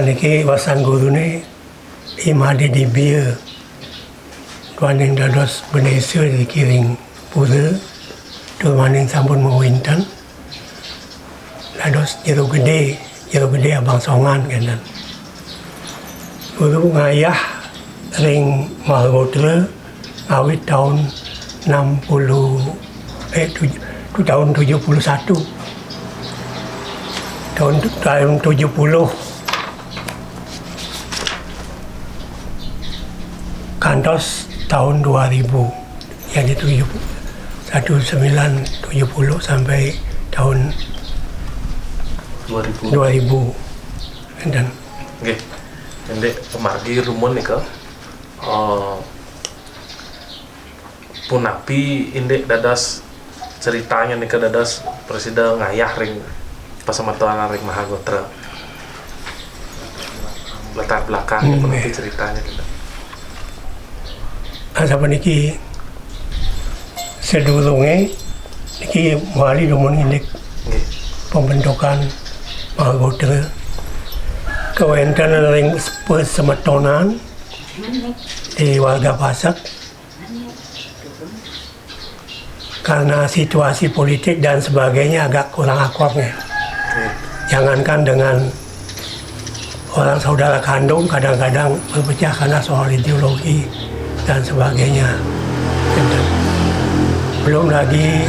Niki wasan guru ni imadi di biar tuan yang dados Indonesia dikiring pura tuan yang sampun mewinten dados jero gede abang songan kanan guru ngayah ring Maharodra awit tahun 71 tahun 70 kantos tahun 2000 jadi 1970 sampai tahun 2000 dan nggih ndek pemargi rumun nika punapi indek dadas ceritanya nika dadas presiden ngayah ring pasamatuan ring Maharodra latar belakang punapi ceritanya kita asa niki sedulunge niki wali rumun indek pembentukan Maharodra kewenten ring persemetonan di warga Pasak karena situasi politik dan sebagainya agak kurang akrabnya. Jangankan dengan orang saudara kandung kadang-kadang berpecah karena soal ideologi dan sebagainya. Belum lagi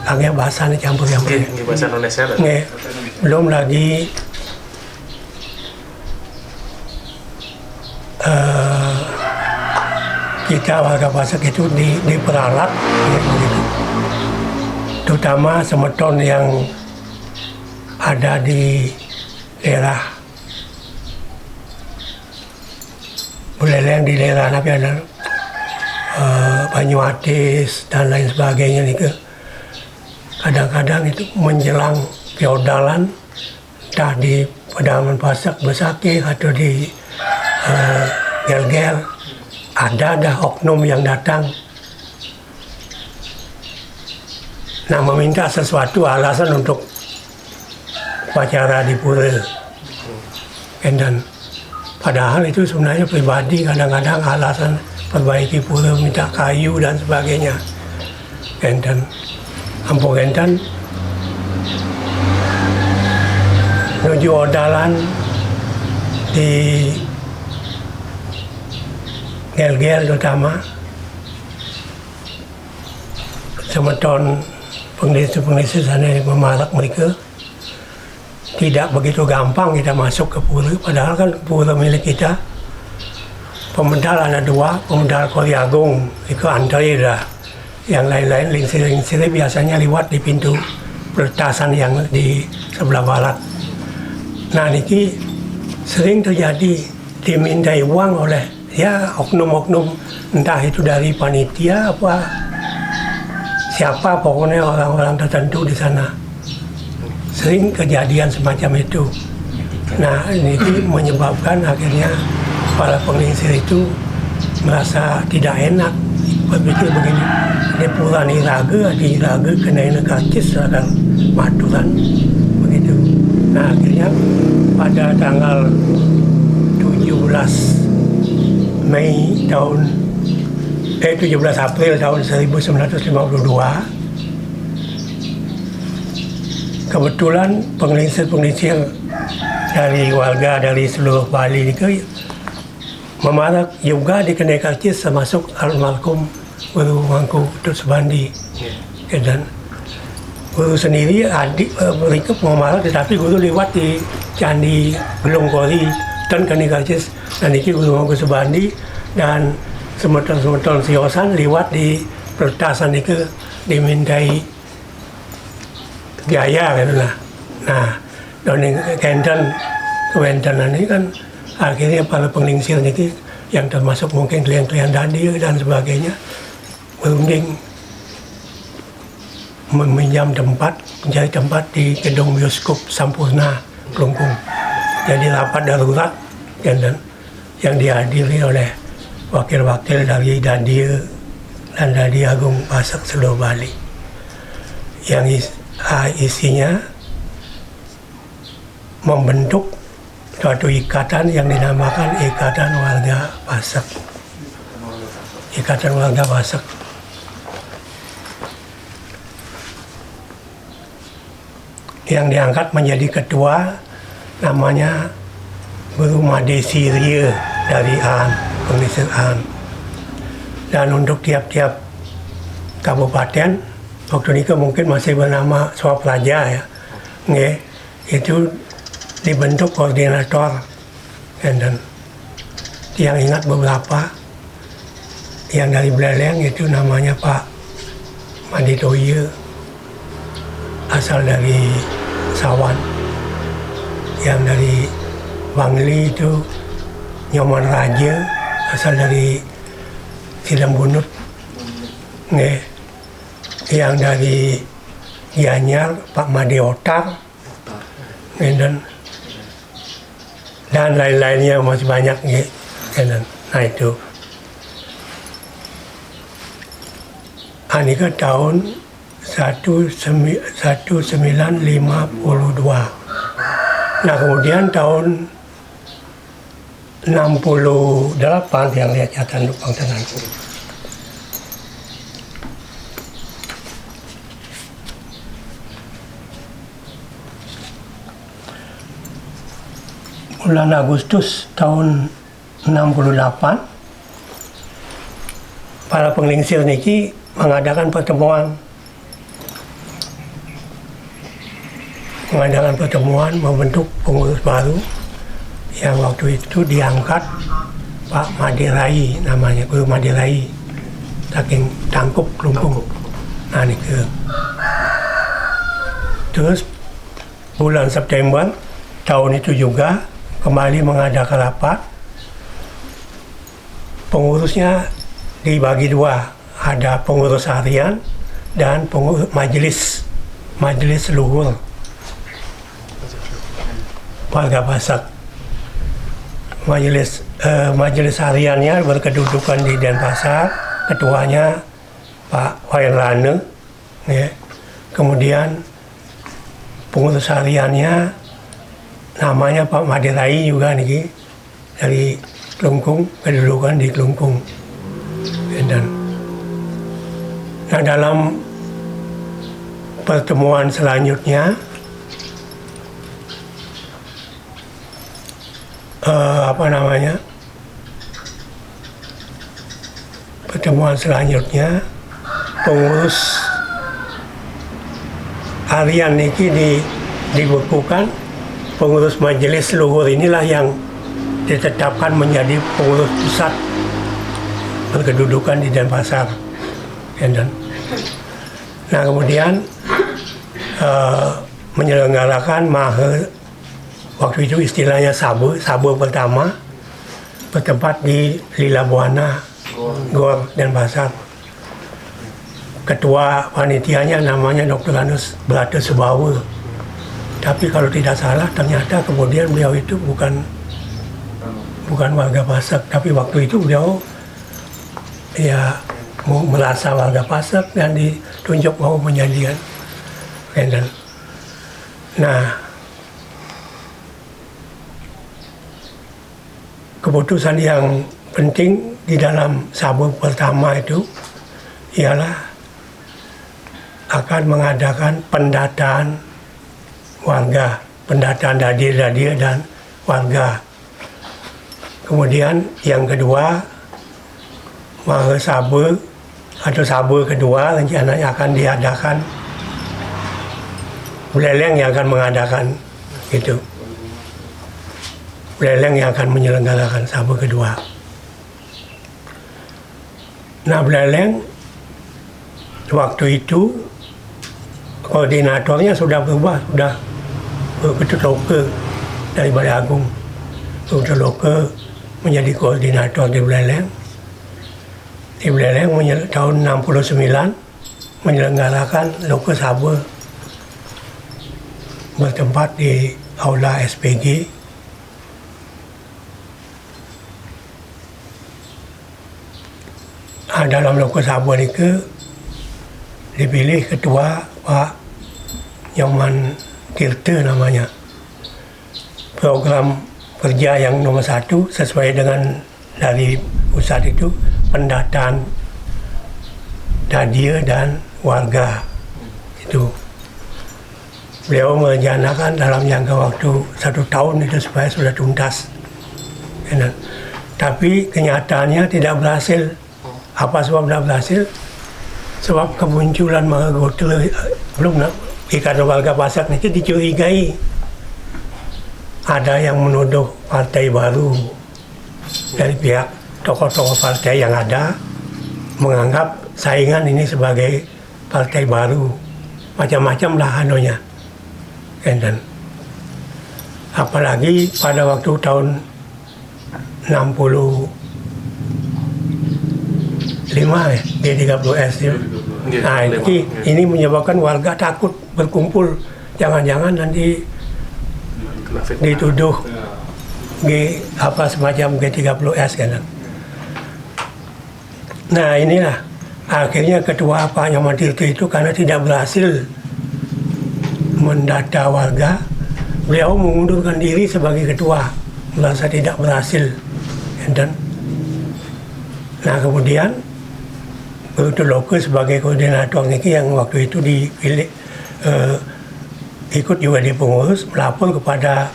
angin bahasanya campur-campur. Bahasa Indonesia. Belum lagi kita warga Pasak itu diperalat begitu. Terutama semeton yang ada di daerah Buleleng, di daerah apa ada Banyuatis dan lain sebagainya nih kadang-kadang itu menjelang feodalan entah di pedalaman Pasak Besaki atau di Gel-Gel ada oknum yang datang meminta sesuatu alasan untuk upacara di pura dan padahal itu sebenarnya pribadi kadang-kadang alasan perbaiki pura minta kayu dan sebagainya dan ampun enten menuju odalan di Gel-Gel terutama semeton pengisi sana yang memarak mereka tidak begitu gampang kita masuk ke pura padahal kan pura milik kita pemedal ada dua, pemedal Kori Agung itu antri dah yang lain-lain lingsir biasanya lewat di pintu peretasan yang di sebelah barat. Nah niki sering terjadi dimintai uang oleh ya oknum-oknum entah itu dari panitia apa siapa pokoknya orang-orang tertentu di sana sering kejadian semacam itu. Nah ini menyebabkan akhirnya para penginsir itu merasa tidak enak berpikir begini ini pura di raga kena karcis akan maturan begitu. Nah akhirnya pada tanggal 17 April tahun 1952 kebetulan pengelisir dari warga dari seluruh Bali itu memarak juga dikenai karcis termasuk almarhum Guru Mangku Tut Subandi dan guru sendiri adik mereka memarak tetapi guru lewat di Candi Gelung Kori dan kenai karcis dan ini Guru Mangku Subandi dan semeton siosan lewat di peretasan itu dimintai gaya kan lah. Nah, dan kewenten ini kan akhirnya para penglingsir ini yang termasuk mungkin klien-klien Dadir dan sebagainya berunding meminjam tempat, mencari tempat di gedung bioskop Sampurna Kelungkung. Jadi rapat darurat dan yang dihadiri oleh wakil-wakil dari Dadir dan dari Agung Pasak seluruh Bali yang isinya membentuk suatu ikatan yang dinamakan Ikatan Warga Pasek. Ikatan Warga Pasek. Yang diangkat menjadi ketua namanya Guru Madesi Ria dari An, Penglisir An. Dan untuk tiap-tiap kabupaten, waktu ini mungkin masih bernama Swapraja ya, nge, itu dibentuk koordinator. Dan yang ingat beberapa, yang dari Beleleng itu namanya Pak Maditoye, asal dari Sawan. Yang dari Bangli itu Nyoman Raja, asal dari Silembunut. Yang dari Gianyar Pak Made Otar, dan lain-lainnya masih banyak. Nah itu. Ini kan tahun 1952. Nah kemudian tahun 68 yang lihat catatan Lupang Tenanku. Bulan Agustus tahun 68, para penglingsir niki mengadakan pertemuan membentuk pengurus baru yang waktu itu diangkat Pak Madirai, namanya Guru Madirai, saking Tangkup Kelungkung. Nah ini ke. Terus bulan September tahun itu juga kembali mengadakan rapat. Pengurusnya dibagi dua, ada pengurus harian dan pengurus majelis luhur warga Pasek. Majelis hariannya berkedudukan di Denpasar, ketuanya Pak Wairlane, ya. Kemudian pengurus hariannya namanya Pak Madirai juga nih, dari Kelungkung, kedudukan di Kelungkung. Dan nah dalam pertemuan selanjutnya pengurus harian niki dibekukan. Pengurus majelis luhur inilah yang ditetapkan menjadi pengurus pusat berkedudukan di Denpasar. Nah kemudian menyelenggarakan maher, waktu itu istilahnya sabu pertama, bertempat di Lila Buana, Gor Denpasar. Ketua panitianya namanya Dr. Anus Belate Subawa. Tapi kalau tidak salah ternyata kemudian beliau itu bukan warga Pasek, tapi waktu itu beliau ya merasa warga Pasek dan ditunjuk mau menjadikan. Nah, keputusan yang penting di dalam sabuk pertama itu ialah akan mengadakan pendataan warga, pendataan dadir dan warga. Kemudian yang kedua, maher saber atau saber kedua rencananya akan diadakan Beleleng yang akan mengadakan itu. Beleleng yang akan menyelenggarakan saber kedua. Nah Beleleng waktu itu koordinatornya sudah berubah, sudah Ketut Loke dari Balai Agung. Ketut Loke menjadi koordinator di Beleleng. Di Beleleng tahun 69 menyelenggarakan Loke Saber bertempat di Aula SPG. Dalam Loke Saber itu dipilih ketua Pak Nyoman Tirta namanya. program kerja yang nomor 1 sesuai dengan dari pusat itu pendataan nadia dan warga itu. Beliau merencanakan dalam jangka waktu 1 tahun itu supaya sudah tuntas. Tapi kenyataannya tidak berhasil. Apa sebab tidak berhasil? Sebab kemunculan Margotle belum Ikatan Warga Pasak itu dicurigai. Ada yang menuduh partai baru dari pihak tokoh-tokoh partai yang ada menganggap saingan ini sebagai partai baru. Macam-macam lah anunya. Dan apalagi pada waktu tahun 65 ya, G30S ya. Nah ini menyebabkan warga takut berkumpul. Jangan-jangan nanti dituduh semacam G30S kan. Nah inilah akhirnya ketua Pak Nyoman Tirto itu karena tidak berhasil mendata warga, beliau mengundurkan diri sebagai ketua, merasa tidak berhasil. Dan nah kemudian Bruto Loko sebagai koordinator niki yang waktu itu dipilih ikut juga di pengurus, melapor kepada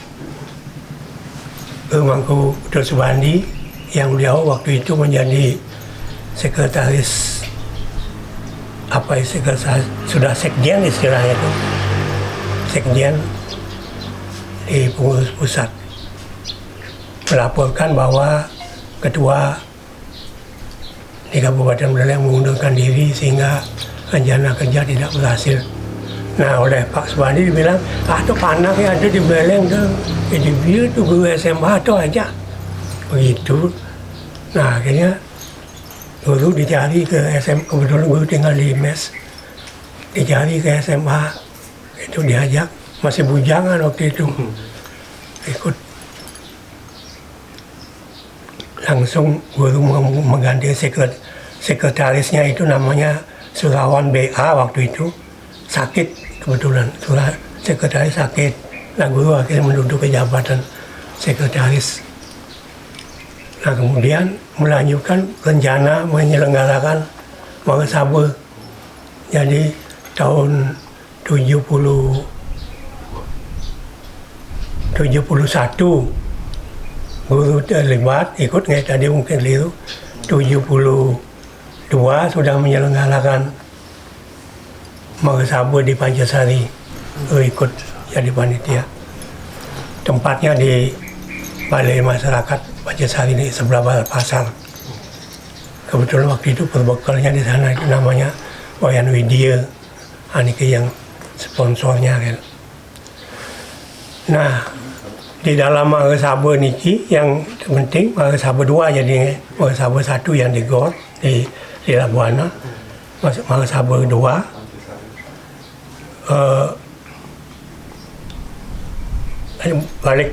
Mangku Dut Subandi yang beliau waktu itu menjadi sekretaris sudah sekjen istilahnya itu, sekjen di pengurus pusat, melaporkan bahwa ketua di Kabupaten Buleleng mengundurkan diri sehingga rencana kerja tidak berhasil. Nah oleh Pak Subandi dibilang, tuh anak yang ada di Buleleng tuh, dia tuh guru SMA tuh aja, begitu. Nah akhirnya guru dicari ke SMA, kebetulan guru tinggal di mes, dicari ke SMA, itu diajak, masih bujangan waktu itu, ikut. Langsung guru mengganti sekretarisnya itu namanya Surawan BA waktu itu, sakit kebetulan, sekretaris sakit. Nah guru akhirnya menduduki jabatan sekretaris. Nah kemudian melanjutkan rencana menyelenggarakan Wangesaba. Jadi tahun 71 guru terlibat, ikut nggak tadi mungkin keliru. 72 sudah menyelenggarakan Wangesaba di Pancasari, ikut jadi panitia. Tempatnya di Balai Masyarakat Pancasari di sebelah Balai Pasar. Kebetulan waktu itu perbekalnya di sana itu namanya Wayan Widya, aniki yang sponsornya kan. Nah di dalam Wangesaba niki yang penting Wangesaba 2 jadi Wangesaba 1 yang di Gor di Labuana, Wangesaba 2 balik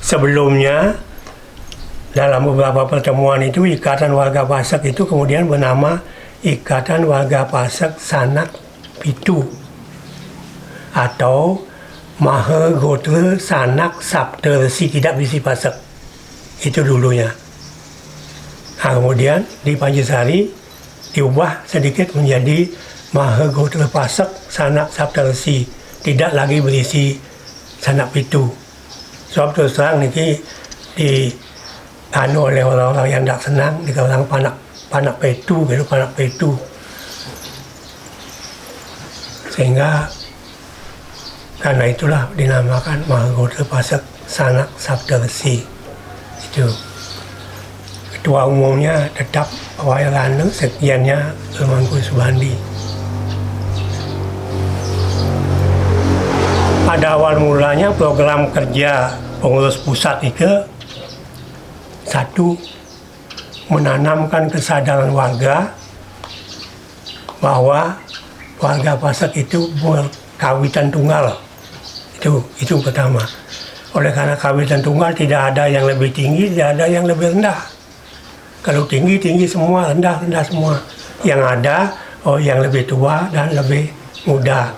sebelumnya dalam beberapa pertemuan itu Ikatan Warga Pasak itu kemudian bernama Ikatan Warga Pasak Sanak Pitu atau Mahagotra Sanak Sabda Resi Tidak Bisi Pasak, itu dulunya. Nah, kemudian di Pancasari diubah sedikit menjadi Mahagotra Pasak Sanak Sabda Resi, tidak lagi berisi Sanak Pitu. Sebab terus terang niki di oleh orang-orang yang tidak senang, di kalangan panak petu gitu, panak petu, sehingga karena itulah dinamakan Mahagotra Pasak Sanak Sabda Resi. Itu ketua umumnya tetap Wairana, sekjennya Mangku Subandi. Pada awal mulanya program kerja pengurus pusat itu 1, menanamkan kesadaran warga bahwa warga Pasak itu berkawitan tunggal. Itu pertama. Oleh karena kawitan tunggal tidak ada yang lebih tinggi, tidak ada yang lebih rendah. Kalau tinggi semua, rendah semua. Yang ada yang lebih tua dan lebih muda.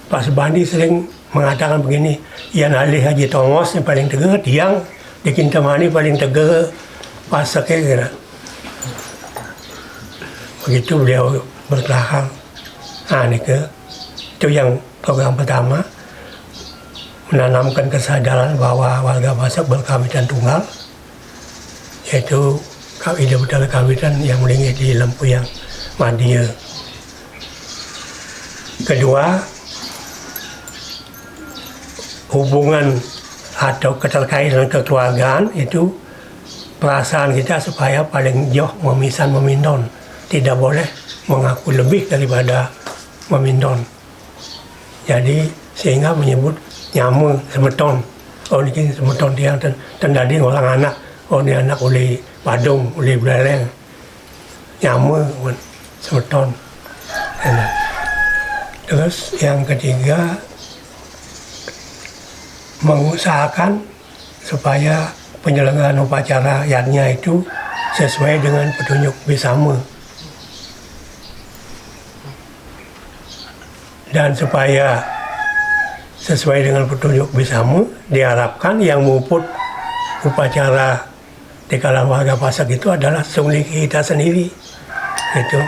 Pak Subandi sering mengatakan begini, Yan Ali Haji Tongos yang paling tegak, yang di Kintamani paling tegak pasaknya kira. Begitu beliau berkelakar. Nah, itu yang program pertama, menanamkan kesadaran bahwa warga Basak berkawitan tunggal, yaitu ide budaya kawitan yang melingit di Lempuyang Madia. Kedua, hubungan atau keterkaitan kekeluargaan itu perasaan kita supaya paling jauh memisan memindon, tidak boleh mengaku lebih daripada memindon. Jadi sehingga menyebut nyamu semeton. Oh ini semeton dia tendading orang anak. Oh ini anak oleh Badung, oleh Belaleng. Nyamu semeton. Terus yang ketiga, mengusahakan supaya penyelenggaraan upacara yadnya itu sesuai dengan petunjuk Bisama. Dan supaya sesuai dengan petunjuk Bisama, diharapkan yang muput upacara di kalangan warga Basak itu adalah suliki kita sendiri. Itu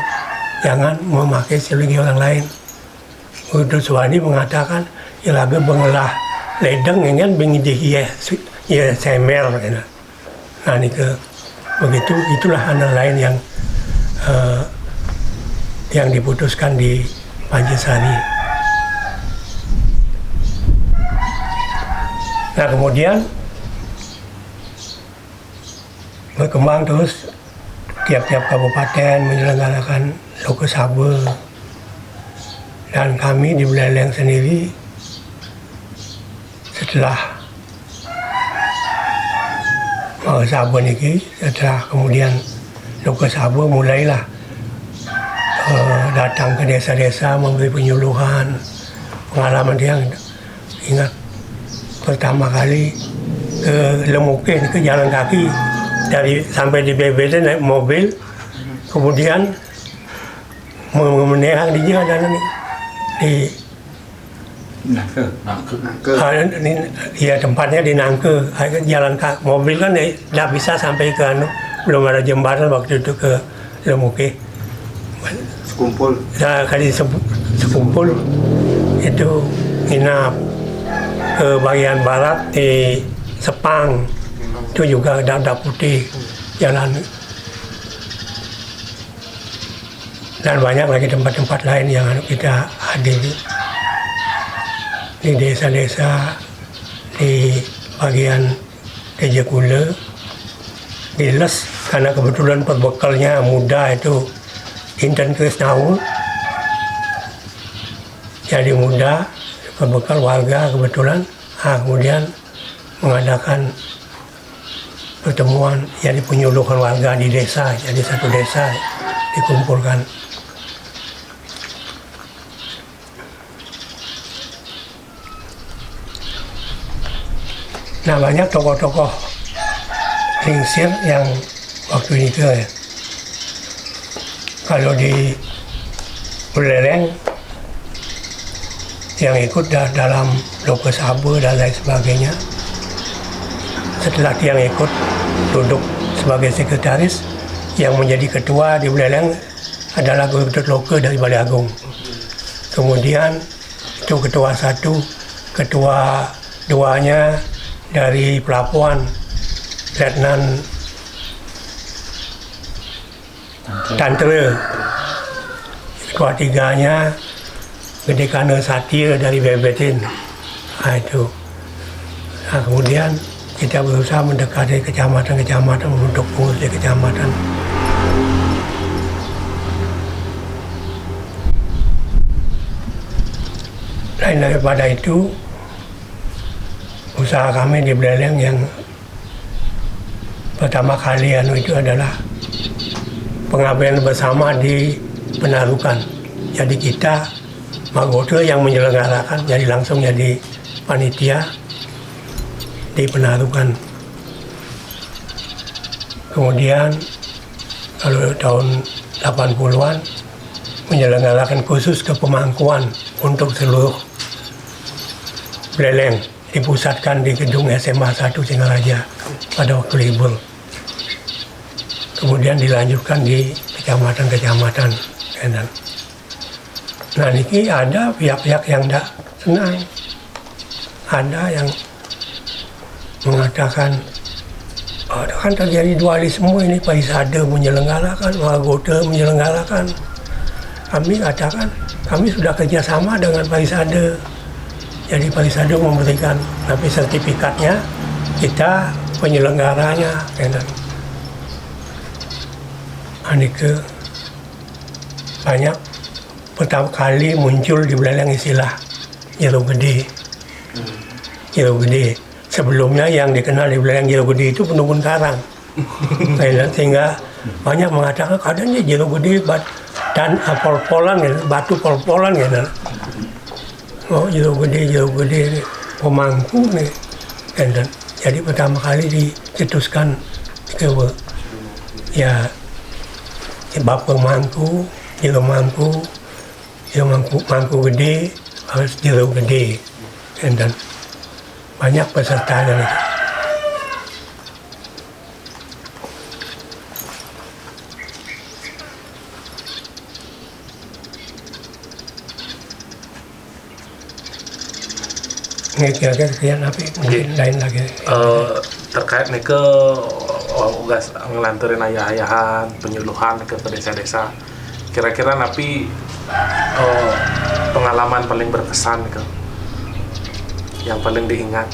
jangan memakai suliki orang lain. Udu Suwadi mengatakan, ilaga bengelah ledeng ingin bingidi ya semer. Nah ini begitu, itulah antara lain yang diputuskan di Pancasari. Nah kemudian berkembang terus, tiap-tiap kabupaten menyelenggarakan Loka Saba, dan kami di Belaleng sendiri setelah Loka Saba ini, setelah kemudian Loka Saba mulailah datang ke desa-desa memberi penyuluhan, pengalaman yang ingat pertama kali ke Lemuke, ke jalan kaki dari sampai di BBD naik mobil, kemudian menehang di jalan di ya tempatnya di Nangke, jalan kaki mobil kan tidak bisa sampai ke belum ada jembatan waktu itu ke Lemuke. Sekumpul. Nah, kali sekumpul itu nginap ke bagian barat di Sepang, itu juga ada putih jalan, dan banyak lagi tempat-tempat lain yang kita hadiri di desa-desa di bagian Tejekula, di Les, karena kebetulan perbekalnya muda itu Inten Krisnawu, jadi muda berbekal warga kebetulan, kemudian mengadakan pertemuan, jadi penyuluhan warga di desa, jadi satu desa dikumpulkan. Nah banyak tokoh-tokoh Lingsir yang waktu itu ya. Kalau di Belaleng yang ikut dalam Loka Saba dan lain sebagainya, setelah yang ikut duduk sebagai sekretaris, yang menjadi ketua di Belaleng adalah Guru Ketut Loka dari Balai Agung. Kemudian itu ketua satu, ketua duanya dari Pelabuhan, Letnan Tantra. Ketua tiganya Gede Kana Satya dari Bebetin. Nah, itu. Nah, kemudian kita berusaha mendekati kecamatan-kecamatan untuk pengurus di kecamatan. Lain daripada itu, usaha kami di Belaleng yang pertama kali itu adalah pengabdian bersama di Penarukan. Jadi kita Magoto yang menyelenggarakan, jadi langsung jadi panitia di Penarukan. Kemudian kalau tahun 80-an menyelenggarakan khusus ke pemangkuan untuk seluruh Beleleng dipusatkan di gedung SMA 1 Singaraja pada waktu libur. Kemudian dilanjutkan di kecamatan-kecamatan. Nah, ini ada pihak-pihak yang tidak senang. Ada yang mengatakan, oh, kan terjadi dualisme ini, Parisade menyelenggarakan, Wagote menyelenggarakan. Kami katakan, kami sudah kerjasama dengan Parisade. Jadi Parisade memberikan, tapi sertifikatnya kita penyelenggaranya. Anike banyak pertama kali muncul di Beleleng istilah Jero Gede. Jero Gede. Sebelumnya yang dikenal di Beleleng Jero Gede itu penunggun karang. Sehingga banyak mengatakan kadangnya Jero Gede dan pol-polan, batu pol-polan gitu. Oh, Jero Gede pemangku nih. Jadi pertama kali dicetuskan ke ya sebab pemangku, mangku gede, harus Jero Gede. Dan banyak peserta dari itu. Ini kira-kira sekian apa mungkin lain lagi. Terkait nih ke ugas ngelanturin ayah-ayahan, penyuluhan ke desa-desa. Kira-kira napi pengalaman paling berkesan ke yang paling diingat.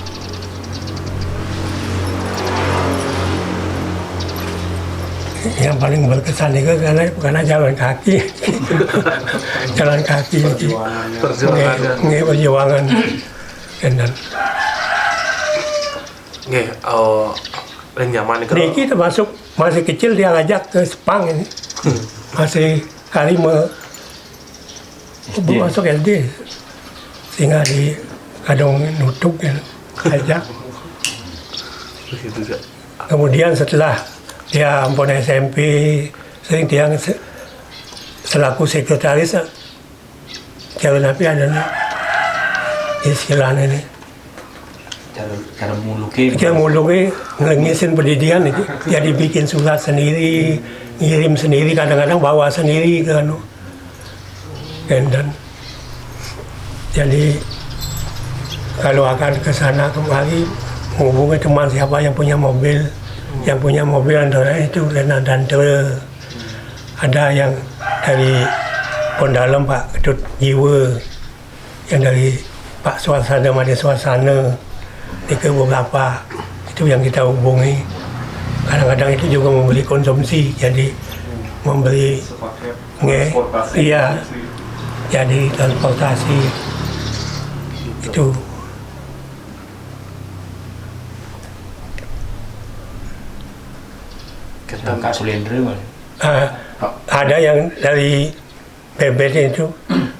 Yang paling berkesan itu karena jalan kaki. Jalan kaki Perjuangannya. Perjuangan. Dan lain zaman itu. Niki termasuk masih kecil dia ngajak ke Sepang ini. Masih kali masuk SD. Sehingga di kadang nutup ya, ajak. Kemudian setelah dia ampun SMP, sering dia selaku sekretaris Jalan Api adalah istilahnya ini. Cara muluki. Cara muluki ngisin pendidikan itu. Jadi bikin surat sendiri, ngirim sendiri, kadang-kadang bawa sendiri ke anu. Dan jadi kalau akan ke sana kembali menghubungi teman siapa yang punya mobil, antara itu Lena Dantre, ada yang dari Pondalem Pak Ketut Jiwa, yang dari Pak Suasana Made Suasana, itu beberapa itu yang kita hubungi. Kadang-kadang itu juga memberi konsumsi, jadi memberi iya, jadi transportasi itu. Kak Sulendra Ada yang dari PBD itu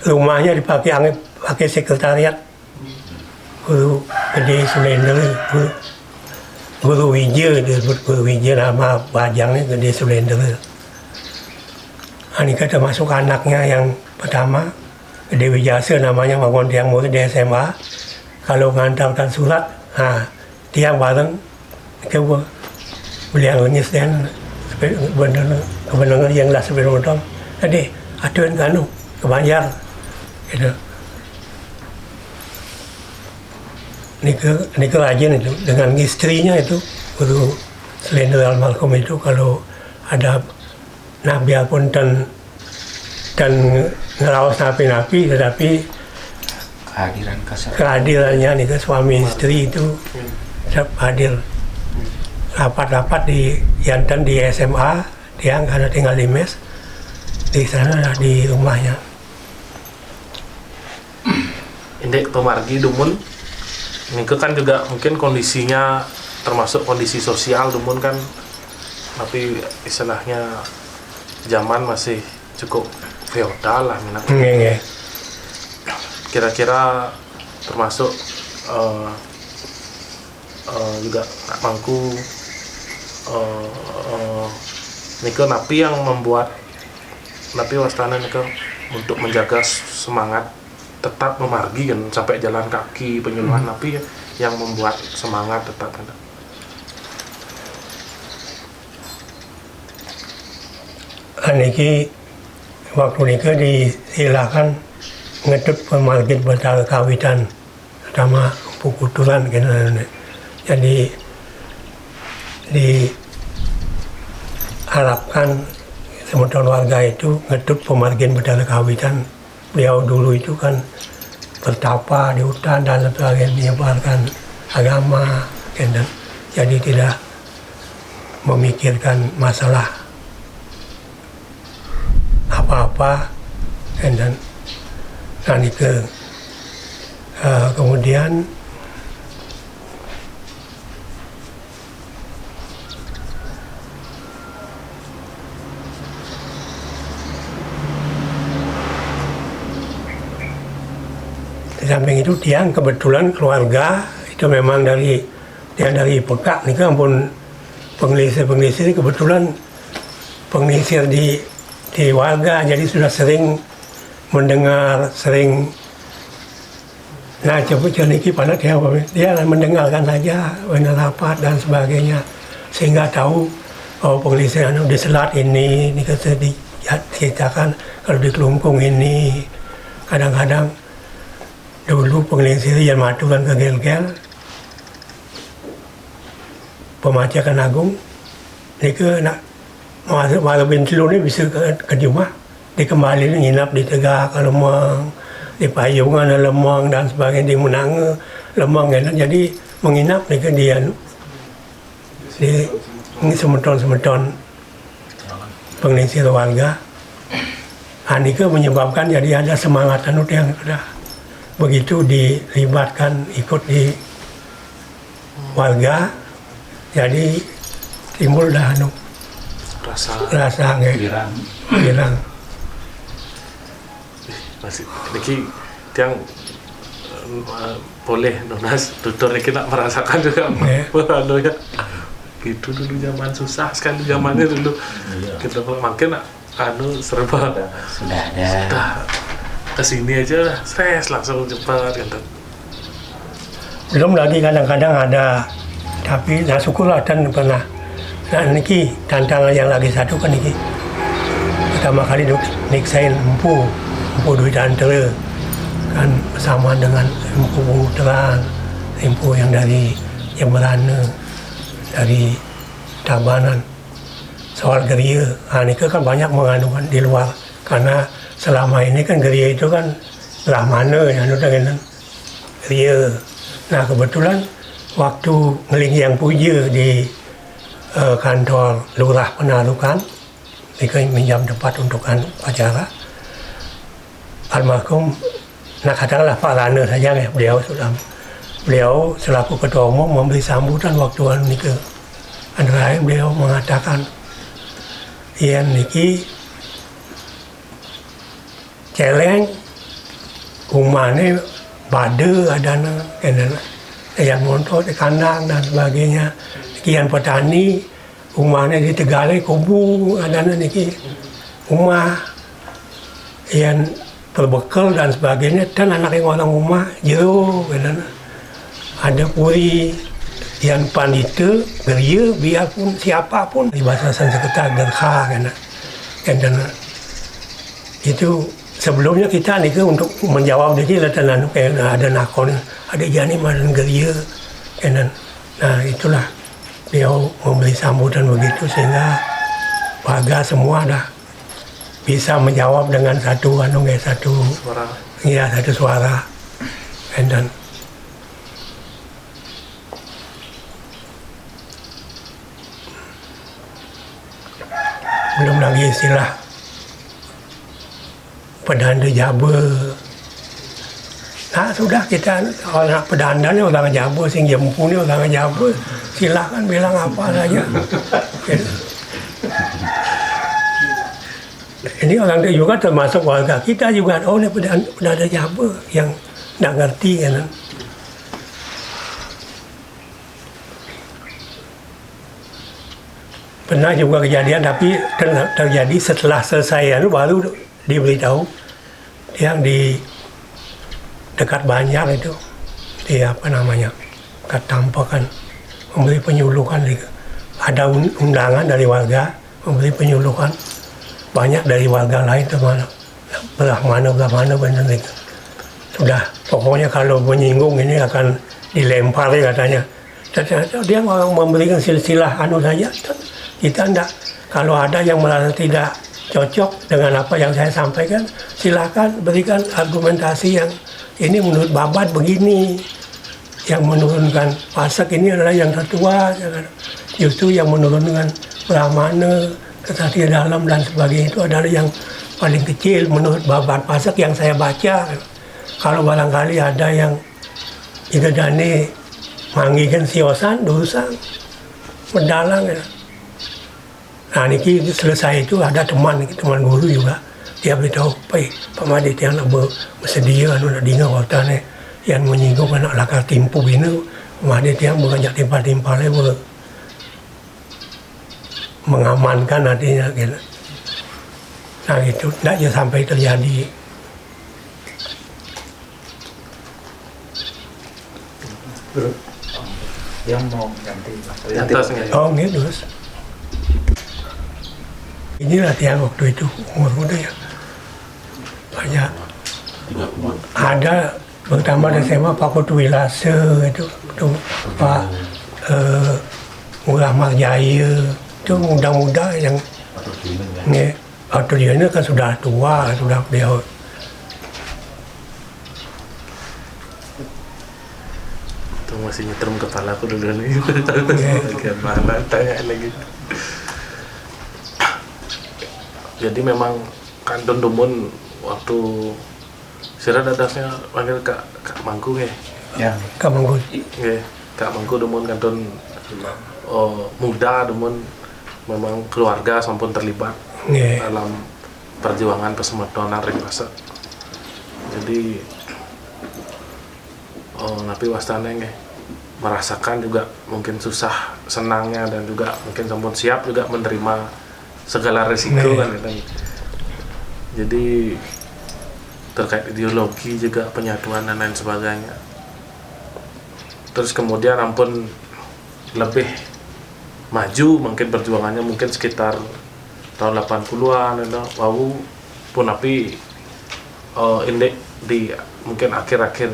rumahnya pakai sekretariat Guru Gede Sulendra, Guru Wijaya, disebut Guru Wijaya, nama bajangnya Gede Sulendra. Anika termasuk anaknya yang pertama, Gede Wijasa namanya, bangun tiang murid di SMA. Kalau ngantarkan surat, tiang bareng ke beliau nangis dan kebenaran yang lah sebelum itu, tadi aturan kanu kebanjar, gitu. Nika rajin itu dengan istrinya itu Guru Sulendra almarhum itu kalau ada biarpun dan ngerawas napi-napi, tetapi kehadirannya nih suami istri itu tetap hadir. Rapat-rapat di Yanten di SMA, dia karena tinggal di mes, di sana di rumahnya. Indek Tomargi Dumun, ini kan juga mungkin kondisinya termasuk kondisi sosial Dumun kan, tapi istilahnya zaman masih cukup feodal lah minat. Kira-kira termasuk juga Kak Mangku Nike napi yang membuat napi wastana Nike untuk menjaga semangat tetap memargi kan sampai jalan kaki penyuluhan, tapi yang membuat semangat tetap kan. Niki waktu niki disilakan ngedut pemargin betara kawitan sama pukutulan gitu. Jadi diharapkan sementara warga itu ngedut pemargin betara kawitan. Beliau dulu itu kan bertapa di hutan dan sebagainya, menyebarkan agama, gitu. Jadi tidak memikirkan masalah apa-apa, dan nanti kemudian di samping itu tiang kebetulan keluarga itu memang dari Pekak nih kan pun pengelisir kebetulan pengelisir di warga, jadi sudah sering mendengar, nah coba niki pada dia mendengarkan saja benar rapat dan sebagainya, sehingga tahu pengelisir di selat ini diceritakan kalau di Kelungkung ini kadang-kadang dulu pengelisir yang matukan ke Gel-Gel Pemajakan Agung ini nak masuk Bintulu ini bisa ke rumah, dikembali nginap di Tegak, Lemang, di Payungan, Lemang dan sebagainya, di Menanga, Lemang, jadi menginap di dia di semeton pengelisir warga. Ini menyebabkan jadi ada semangat yang sudah begitu dilibatkan ikut di warga, jadi timbul dah rasa girang. Masih niki tiang boleh Nonas tutur niki nak merasakan juga anu ya. Gitu dulu zaman susah sekali zamannya dulu. Kita makin anu serba sudah ada. Kesini aja stres langsung cepat kan. Belum lagi kadang-kadang ada, tapi nah syukurlah dan pernah. Nah niki tantangan yang lagi satu kan niki pertama kali niksain empu duit antara kan bersama dengan empu terang, empu yang dari Jemberana, dari Tabanan, soal geria. Niki kan banyak mengandungkan di luar karena selama ini kan geria itu kan lah mana yang dengan geria. Nah kebetulan waktu ngeling yang puja di kantor lurah Penarukan, mereka minjam tempat untuk acara. Almarhum, nak katakanlah Pak Rana saja ya, beliau selaku ketua umum memberi sambutan waktu nikah. Antara lain beliau mengatakan, "Ian niki celeng umane bade adana kenana yang montok di kandang dan sebagainya. Kian petani umahnya di Tegalai kubu adana niki umah yang berbekal dan sebagainya, dan anak yang orang rumah jauh ada puri yang pandita geria biarpun siapapun di bahasa Sanskerta gerha dan itu sebelumnya kita nih untuk menjawab ini ada nakon ada janim ada geria nah itulah beliau memberi sambutan begitu sehingga warga semua dah bisa menjawab dengan satu suara. Ya, satu suara. Dan belum lagi istilah pedanda Jawa. Nah sudah kita orang pedanda ni orang Jawa, sing jempu ni orang Jawa, silakan bilang apa saja. Ini orang itu juga termasuk warga kita juga. Oh ini pedanda Jawa yang tak ngerti kan. Pernah juga kejadian, tapi terjadi setelah selesai baru diberitahu yang di dekat Banjar itu di apa namanya Katampakan memberi penyuluhan, ada undangan dari warga memberi penyuluhan banyak dari warga lain kemana belah mana benar itu. Sudah pokoknya kalau menyinggung ini akan dilempar katanya. Dia memberikan silsilah anu saja, kita enggak. Kalau ada yang merasa tidak cocok dengan apa yang saya sampaikan, silakan berikan argumentasi yang ini menurut Babat begini, yang menurunkan Pasak ini adalah yang tertua, justru yang menurunkan Brahmana, Kesatria Dalam dan sebagainya itu adalah yang paling kecil menurut Babat Pasak yang saya baca. Kalau barangkali ada yang itu dani manggikan siosan, dosa mendalang ya. Nah ini selesai itu ada teman guru juga, dia beritahu, Pak Madi yang bersedia anu dinga waktu yang menyinggung anak lakar timpu ini, Madi yang mengajak timpal-timpalnya mengamankan nantinya gitu. Nah itu tidak sampai terjadi. Yang mau ganti Oh gitu. Inilah tiang waktu itu umur muda ya banyak ada pertama dari SMA Pak Kutu Wilase itu Pak Muhammad Jaya itu muda-muda yang ini atau dia ini kan sudah tua, sudah beliau itu masih nyetrum kepala aku dulu nih. Gimana tanya lagi. Jadi memang kan Don Dumun waktu Sira dadasnya panggil Kak Mangku ya. Ya. Kak Mangku. Ya, Kak Mangku Dumun kan Don muda Dumun memang keluarga sampun terlibat dalam perjuangan Pesemetonan Rekasa. Jadi tapi wastane nggih merasakan juga mungkin susah senangnya dan juga mungkin sampun siap juga menerima segala resiko kan. Jadi terkait ideologi juga penyatuan dan lain sebagainya. Terus kemudian ampun lebih maju mungkin perjuangannya mungkin sekitar tahun 80-an itu wau pun tapi indek di mungkin akhir-akhir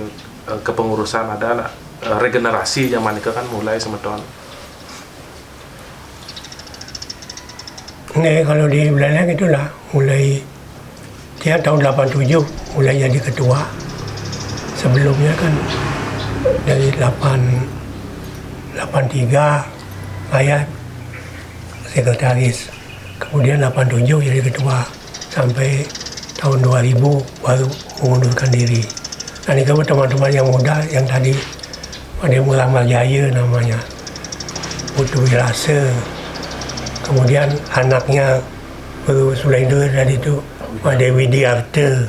kepengurusan ada regenerasi zaman itu kan mulai semeton. Nih kalau di Belanda itulah mulai dia tahun 87 mulai jadi ketua. Sebelumnya kan dari 83 saya sekretaris. Kemudian 87 jadi ketua sampai tahun 2000 baru mengundurkan diri. Nah ini teman-teman yang muda yang tadi ada Muhammad Jaya namanya, Putu Wilase. Kemudian anaknya baru Sulaiman tadi itu Pak Dewi Diarte,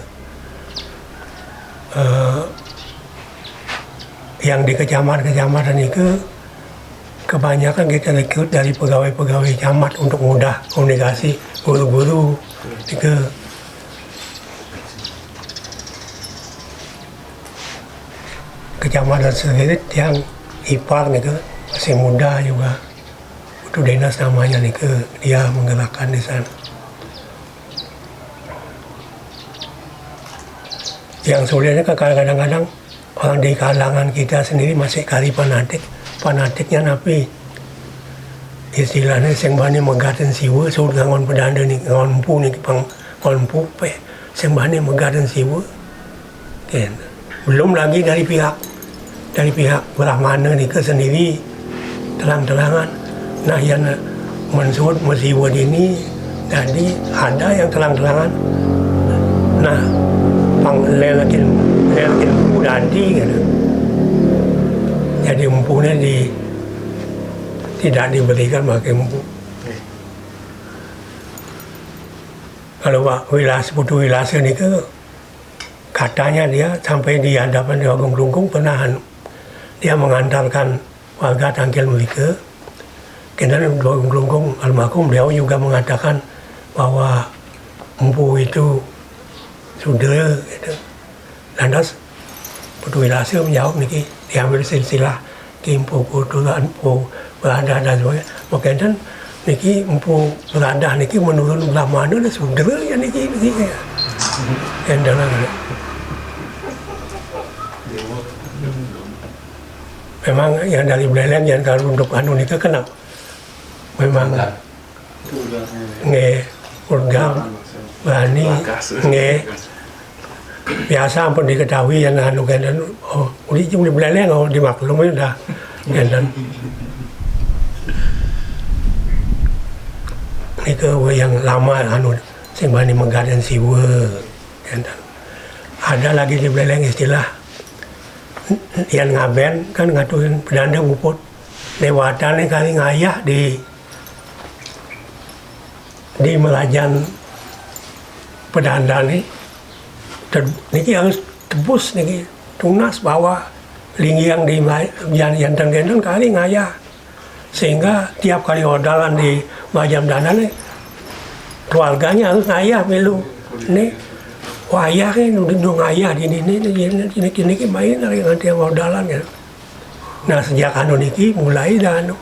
yang di kecamatan itu kebanyakan kita rekrut dari pegawai-pegawai camat untuk mudah komunikasi guru-guru itu. Kecamatan sendiri yang ipar gitu masih muda juga. Itu dinas namanya nih dia menggerakkan di sana. Yang sulitnya kan kadang-kadang orang di kalangan kita sendiri masih kali fanatiknya napi istilahnya sing bani megaten siwa sur ngangon pedanda nih ngangon pu nih pang ngangon pu pe sing bani megaten siwa kan belum lagi dari pihak Brahmana nih sendiri terang-terangan. Nah yang mensud musiwa ini jadi ada yang terang-terangan. Nah lelakin mudadi gitu. Jadi empunya tidak diberikan pakai empu. Kalau Pak Putu Wilase ini katanya dia sampai di hadapan di Agung Kelungkung penahan dia mengantarkan warga Tangkil mereka. Kemudian di Agung Kelungkung almarhum beliau juga mengatakan bahwa empu itu sudah gitu. Lantas Putu Wilase menjawab niki diambil silsilah Kimpu Kutulan Empu Belanda dan sebagainya. Makanya niki Empu Belanda niki menurun belah mana dah sudah ya niki. Yang dalam memang yang dari Belanda yang kalau untuk anu niki kena memang nge urgam bani nge biasa pun diketahui yang anu kan oh uli cuma Belanda oh dimaklum itu dah dan itu yang lama anu sing bani menggadan siwa dan ada lagi di Belanda istilah yang ngaben kan ngaturin Belanda nguput lewatan kali ngayah di Melajan pedanda nih niki harus tebus niki tunas bawa linggi yang di yang gendong kali ngayah sehingga tiap kali odalan di Melajan pedanda nih keluarganya harus ngayah melu nih wayah ini udah ngayah di ini main lagi nanti yang odalan ya. Nah sejak anu niki mulai dah anu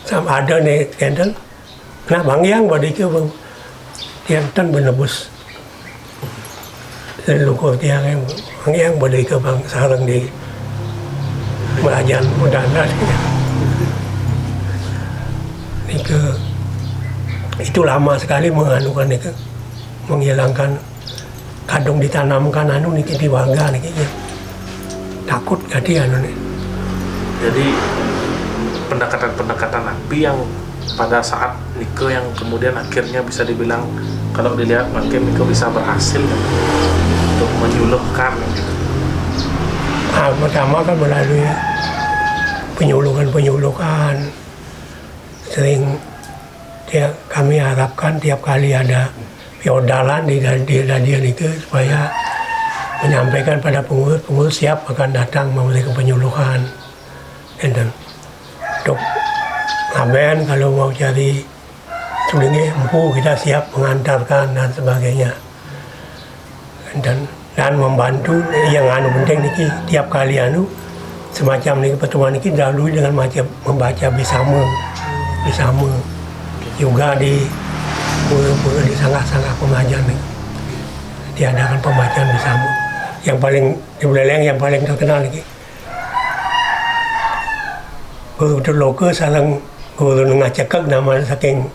sama ada nih gendong nah bang yang badi ke yang tan benebus lukur tiang yang badi ke bang sarang di Melajan udana ini ke itu lama sekali menganukan itu menghilangkan kadung ditanamkan anu niki di warga niki ya. Takut jadi anu nih. Jadi pendekatan api yang pada saat Nike yang kemudian akhirnya bisa dibilang kalau dilihat mungkin Nike bisa berhasil untuk menyuluhkan. Pertama kan melalui penyuluhan sering kami harapkan tiap kali ada feodalan di radio itu supaya menyampaikan pada pengurus siap akan datang memberikan penyuluhan dan untuk ngaben kalau mau cari sulingnya empu kita siap mengantarkan dan sebagainya dan membantu yang anu penting niki tiap kali anu semacam niki pertemuan niki dahului dengan macam membaca bersama juga di di sanggah-sanggah pengajian nih diadakan pembacaan bersama yang paling di Buleleng yang paling terkenal niki guru loka saling guru ngacekak nama saking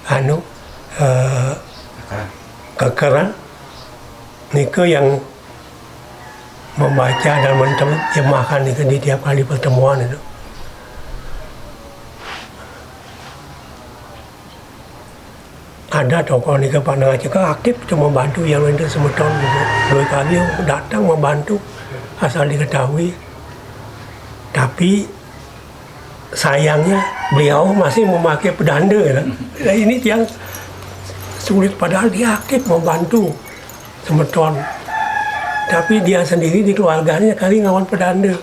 anu kekeran nike yang membaca dan menerjemahkan nike di tiap kali pertemuan itu. Ada tokoh nih ke Panang Aceh aktif cuma membantu yang lain itu semeton gitu. 2 kali datang membantu asal diketahui. Tapi sayangnya beliau masih memakai pedanda ya. Nah, ini yang sulit padahal dia aktif membantu semeton. Tapi dia sendiri di keluarganya kali ngawan pedanda.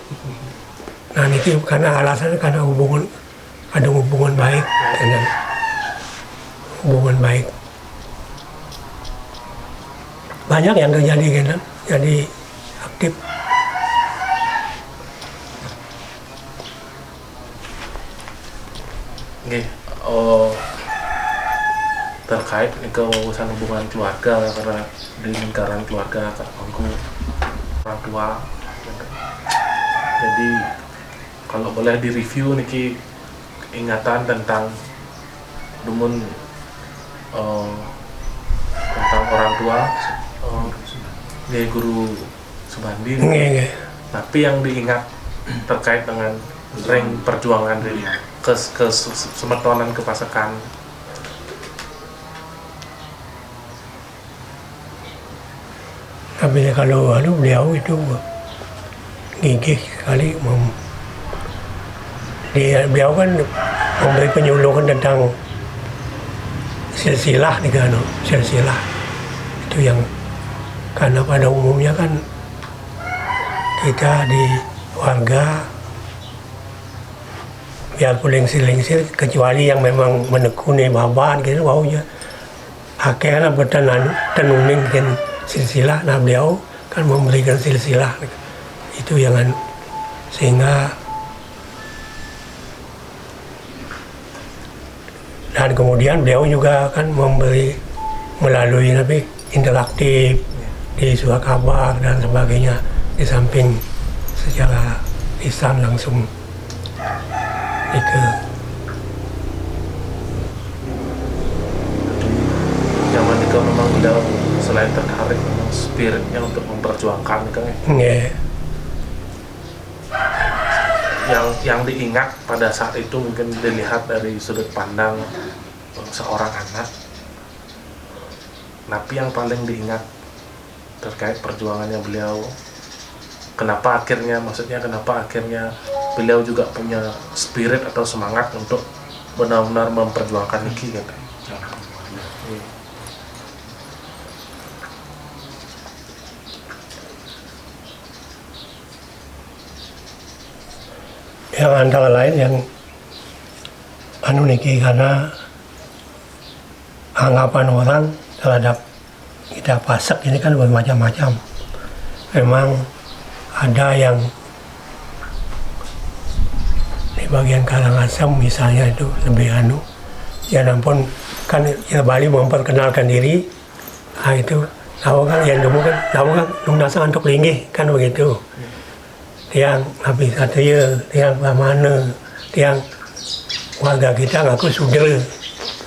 Nah itu karena alasannya karena ada hubungan baik dengan hubungan baik. Banyak yang terjadi kan, jadi aktif. Oke, terkait ke urusan hubungan keluarga karena di lingkaran keluarga kakakku orang tua. Jadi kalau boleh direview niki ingatan tentang dumun tentang orang tua dia guru Subandi tapi yang diingat terkait dengan ring perjuangan dari ke semetonan kepasekan. Tapi kalau beliau itu gigih sekali beliau kan memberi penyuluhan tentang silsilah nih kan, silsilah itu yang karena pada umumnya kan kita di warga biarpun lingsir kecuali yang memang menekuni baban gitu waunya akhirnya bertenuning dengan silsilah. Nah beliau kan memberikan silsilah Itu yang sehingga dan kemudian beliau juga kan memberi melalui interaktif di surat kabar dan sebagainya, di samping secara lisan langsung itu. Zaman itu memang beliau selain tertarik memang spiritnya untuk memperjuangkan kan ya. Yang diingat pada saat itu mungkin dilihat dari sudut pandang seorang anak, tapi yang paling diingat terkait perjuangannya beliau, kenapa akhirnya beliau juga punya spirit atau semangat untuk benar-benar memperjuangkan Niki kan. Yang antara lain yang Niki karena anggapan orang terhadap kita Pasak ini kan bermacam-macam. Memang ada yang di bagian Karangasem misalnya itu lebih ya nampun kan ya Bali memperkenalkan diri, itu tahu kan yang dulu kan lunasan untuk linggih kan begitu. Tiang habis Satria, tiang Pramana, tiang warga kita ngaku Sudra.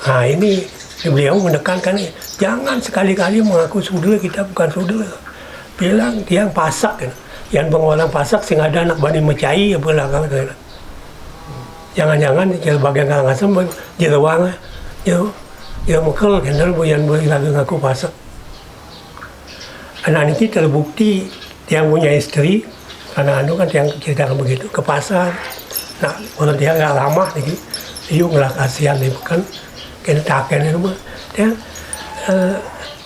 Nah ini beliau menekankan jangan sekali-kali mengaku Sudra, kita bukan Sudra. Bilang tiang Pasak kan. Yang pengolah Pasak sing ada anak Bani Mecai apa lah kan. Jangan-jangan di bagian Karangasem jerawang jauh mekel kan yang lagi ngaku Pasak. Anak ini terbukti tiang punya istri karena kan yang cerita begitu ke pasar. Nah, orang dia nggak ramah lagi, dia nggak kasihan ibu kan, kena taken itu mah. Dia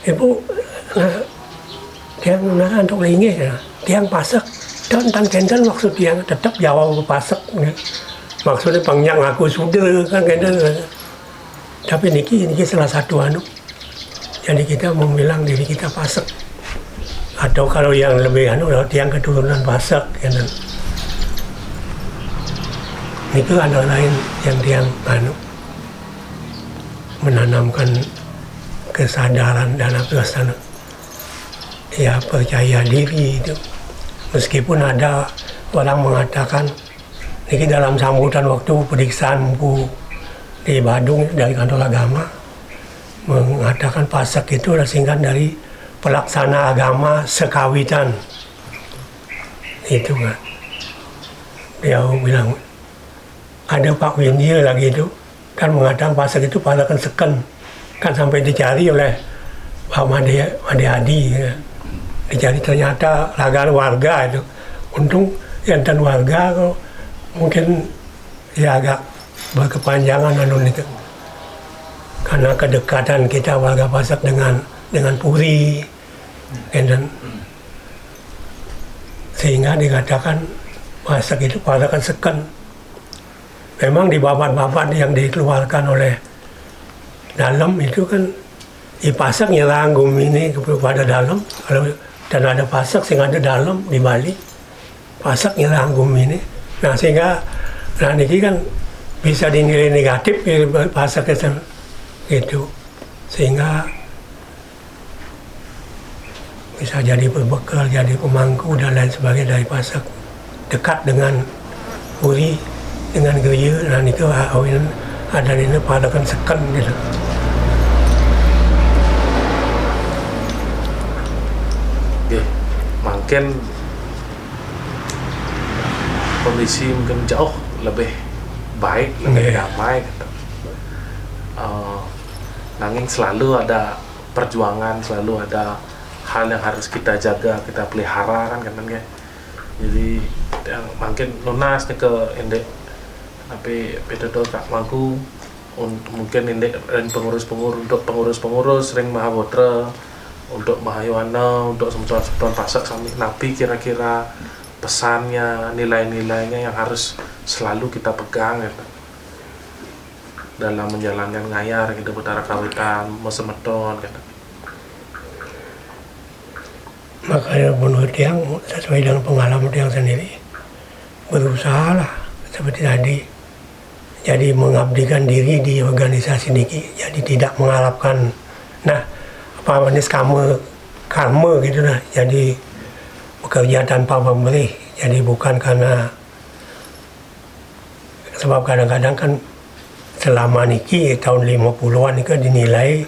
ibu dia menggunakan untuk linggih ya. Tiang Pasak dan kenten maksud dia tetap jawab ke Pasak. Ya. Maksudnya panjang aku sudah kan kenten. Tapi Niki salah satu jadi kita membilang diri kita Pasak. Atau kalau yang lebih tiang keturunan Pasak kan. Itu ada lain yang tiang menanamkan kesadaran dan kesan ya percaya diri itu. Meskipun ada orang mengatakan ini dalam sambutan waktu periksaan buku di Badung dari kantor agama mengatakan Pasak itu adalah singkat dari pelaksana agama sekawitan. Itu kan. Dia bilang ada Pak Windy lagi itu kan mengatakan Pasak itu padakan seken kan sampai dicari oleh Pak Made Adi ya. Dicari ternyata lagar warga itu. Untung enten warga kok mungkin ya agak berkepanjangan itu. Karena kedekatan kita warga Pasak dengan Puri dan sehingga dikatakan Pasak itu padakan seken. Memang di babat-babat yang dikeluarkan oleh dalam itu kan di Pasak nyerang ini kepada dalam kalau dan ada Pasak sehingga ada dalam di Bali Pasak nyerang ini. Nah sehingga ini kan bisa dinilai negatif ya, Pasak itu sehingga bisa jadi berbekal, jadi pemangku dan lain sebagainya dari Pasak dekat dengan Puri, dengan gereja dan itu ada ini padakan seken gitu. Oke, makin kondisi mungkin jauh lebih baik, lebih damai gitu. Nanging selalu ada perjuangan, selalu ada hal yang harus kita jaga, kita pelihara kan ya. Jadi yang makin lunas nih ke indek tapi betul kak mangku mungkin indek dan pengurus-pengurus ring Mahabotra untuk Mahayana untuk semua Pasak sami napi kira-kira pesannya, nilai-nilainya yang harus selalu kita pegang gitu. Dalam menjalankan ngayar gitu Betara Kawitan, Mesemeton gitu. Makanya menurut yang sesuai dengan pengalaman yang sendiri, berusaha lah seperti tadi. Jadi mengabdikan diri di organisasi niki, jadi tidak mengharapkan, nah apa manis karma gitu lah. Jadi bekerja tanpa pemberi, jadi bukan karena, sebab kadang-kadang kan selama niki tahun 50-an itu dinilai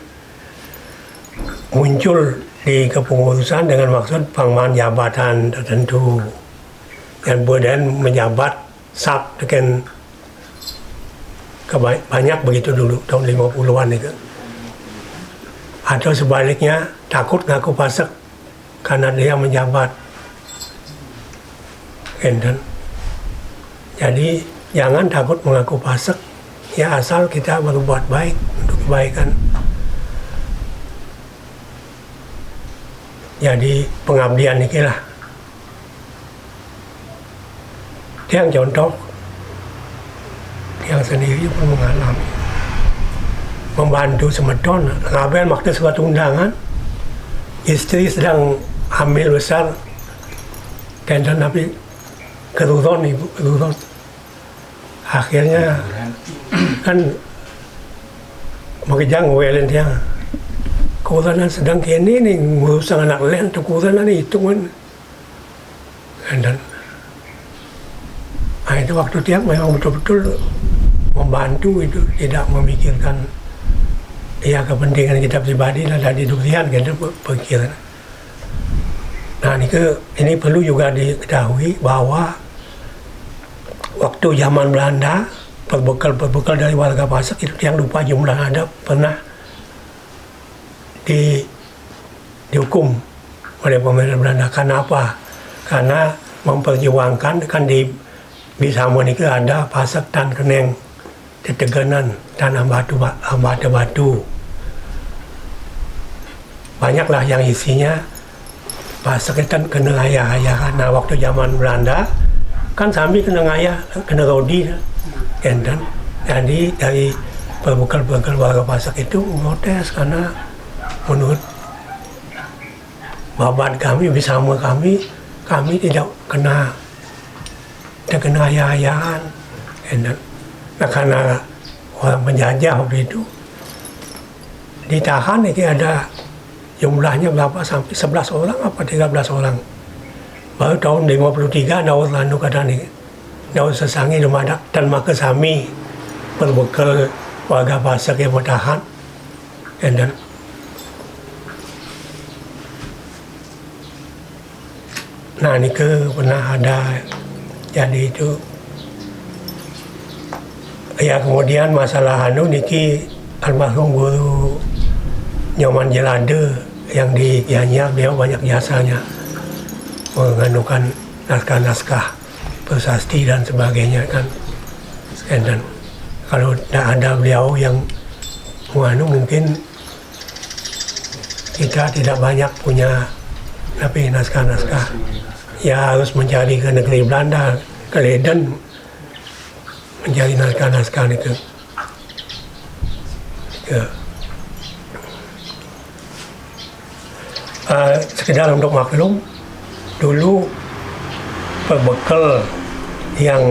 muncul di kepengurusan dengan maksud pengembangan jabatan tertentu dan kemudian menjabat sab dengan banyak begitu dulu tahun 50-an itu. Atau sebaliknya takut ngaku pasek karena dia menjabat. Dan jadi jangan takut mengaku pasek, ya asal kita berbuat baik untuk kebaikan. Jadi pengabdian ini lah. Yang contoh yang sendiri pun mengalami, membantu semedon. Ngaben waktu suatu undangan, istri sedang hamil besar, dan tapi keturun ibu, keturun. Akhirnya kan makijang welin dia. Kuzanan sedang kini nih ngurus anak lain, tuh kuzanan itu kan. Dan itu waktu dia memang betul-betul membantu, itu tidak memikirkan ya kepentingan kita pribadi dan dari durian kita pikiran. Nah ini perlu juga diketahui bahwa waktu zaman Belanda perbekal dari warga Pasek itu yang lupa jumlah ada pernah dihukum oleh pemerintah Belanda. Karena apa? Karena memperjuangkan kan di Samon itu ada Pasek dan Keneng, Teteganan, tanah batu. Banyaklah yang isinya Pasek itu kena ayah. Nah waktu zaman Belanda kan sambil kena ngayah, kena rodi dan jadi dari perbekal warga Pasek itu protes karena menurut babat kami bersama kami tidak kena ayah-ayahan. Nah karena orang penjajah waktu itu ditahan, ini ada jumlahnya berapa, sampai 11 orang apa 13 orang. Baru tahun 53 Daud Lanu kata nih, Daud sesangi lumadak dan maka sami berbekal warga Pasek yang bertahan. Dan nah ini pernah ada jadi itu ya. Kemudian masalah niki almarhum guru Nyoman Jelade yang di Gianyar, beliau banyak jasanya menganukan naskah-naskah prasasti dan sebagainya kan. Dan kalau tidak ada beliau yang mungkin kita tidak banyak punya tapi naskah-naskah. Ya harus mencari ke negeri Belanda, ke Leiden, mencari naskah-naskah itu. Ya. Sekedar untuk maklum, dulu perbekal yang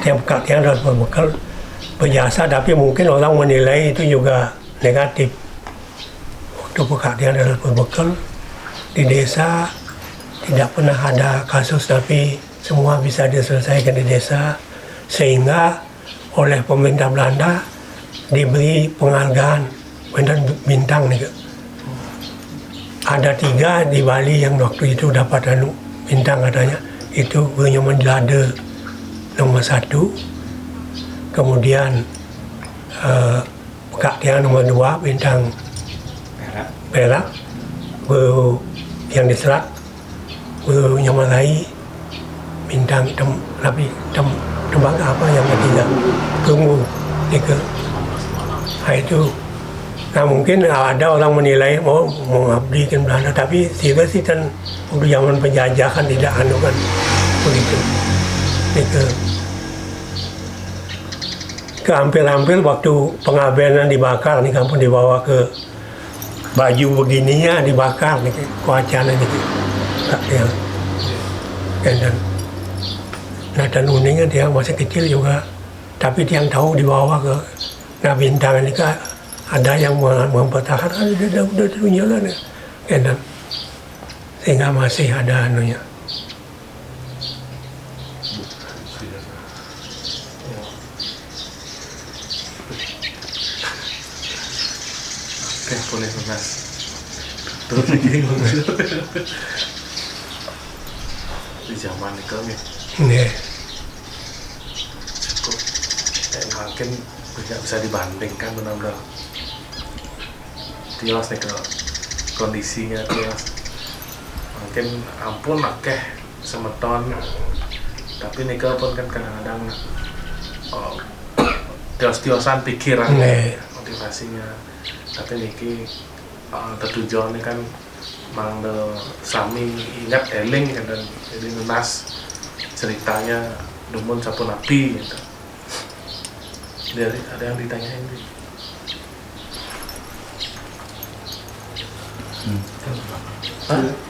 harus berbekal berjasa, tapi mungkin orang menilai itu juga negatif. Waktu pekerjaan harus berbekal di desa tidak pernah ada kasus, tapi semua bisa diselesaikan di desa, sehingga oleh pemerintah Belanda diberi penghargaan bintang nih. Ada 3 di Bali yang waktu itu dapat bintang katanya. Itu Nyoman Jelade nomor 1, kemudian Kak Tiang nomor 2 bintang perak, baru yang di Selat baru Nyoman Rai bintang tembang apa yang ketiga tunggu 3. Nah itu. Nah mungkin ada orang menilai mau mengabdikan Belanda, tapi serius sih kan waktu zaman penjajahan tidak kan begitu. Hampir-hampir waktu pengabdian dibakar nih, kampung dibawa ke baju begininya dibakar nih, kewacana nih. botak dia. Dan Nathan Uning dia masih kecil juga, tapi dia yang tahu dibawa ke Nah Bintang ini kan ada yang mempertahankan udah jalan ya. Dan sehingga masih ada anunya. Oke, boleh Mas. Terus lagi di zaman itu nih. Nih. Cukup makin tidak bisa dibandingkan benar-benar tios nih kalau kondisinya tios mungkin ampun akeh semeton tapi nih pun kan kadang-kadang tios-tiosan pikiran motivasinya tapi niki tertujuannya kan mang sami ingat eling dan jadi nunas ceritanya dumun sapu napi gitu. Dari ada yang ditanyain nih.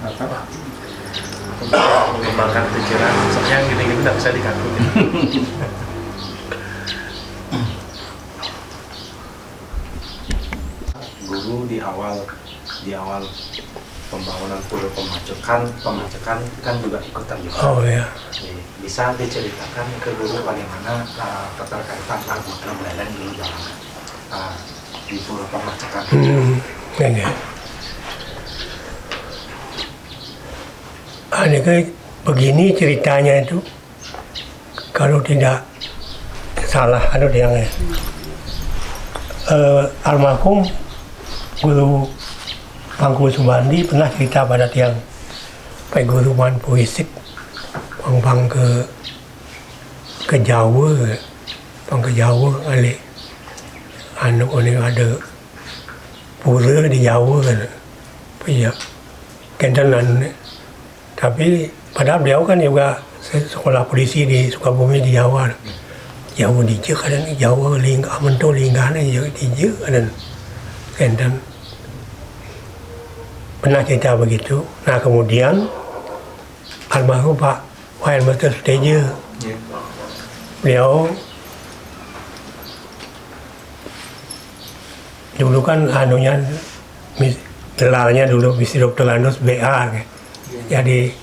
Apa? Mengembangkan pikiran, soalnya yang gini-gini tidak bisa dikaku. Guru di awal pembangunan pulau Pemacekan kan juga ikut terlibat. Oh ya. Bisa diceritakan ke guru bagaimana keterkaitan anggota Belanda di dalam di pulau Pemacekan? Ini. Ini kayak begini ceritanya itu, kalau tidak salah yang almarhum guru Pangku Subandi pernah cerita pada tiang Pak Guru Man Puisik bang ke Jawa ale anu ini ada pura di Jawa kan iya kendalan tapi padahal beliau kan juga sekolah polisi di Sukabumi di Jawa Jawa di kadang Jawa amanto linggana di kadang kendan pernah cerita begitu. Nah kemudian almarhum Pak Wayan Master Seteja, beliau dulu kan anunya gelarnya dulu misi Dr. Landus BA, jadi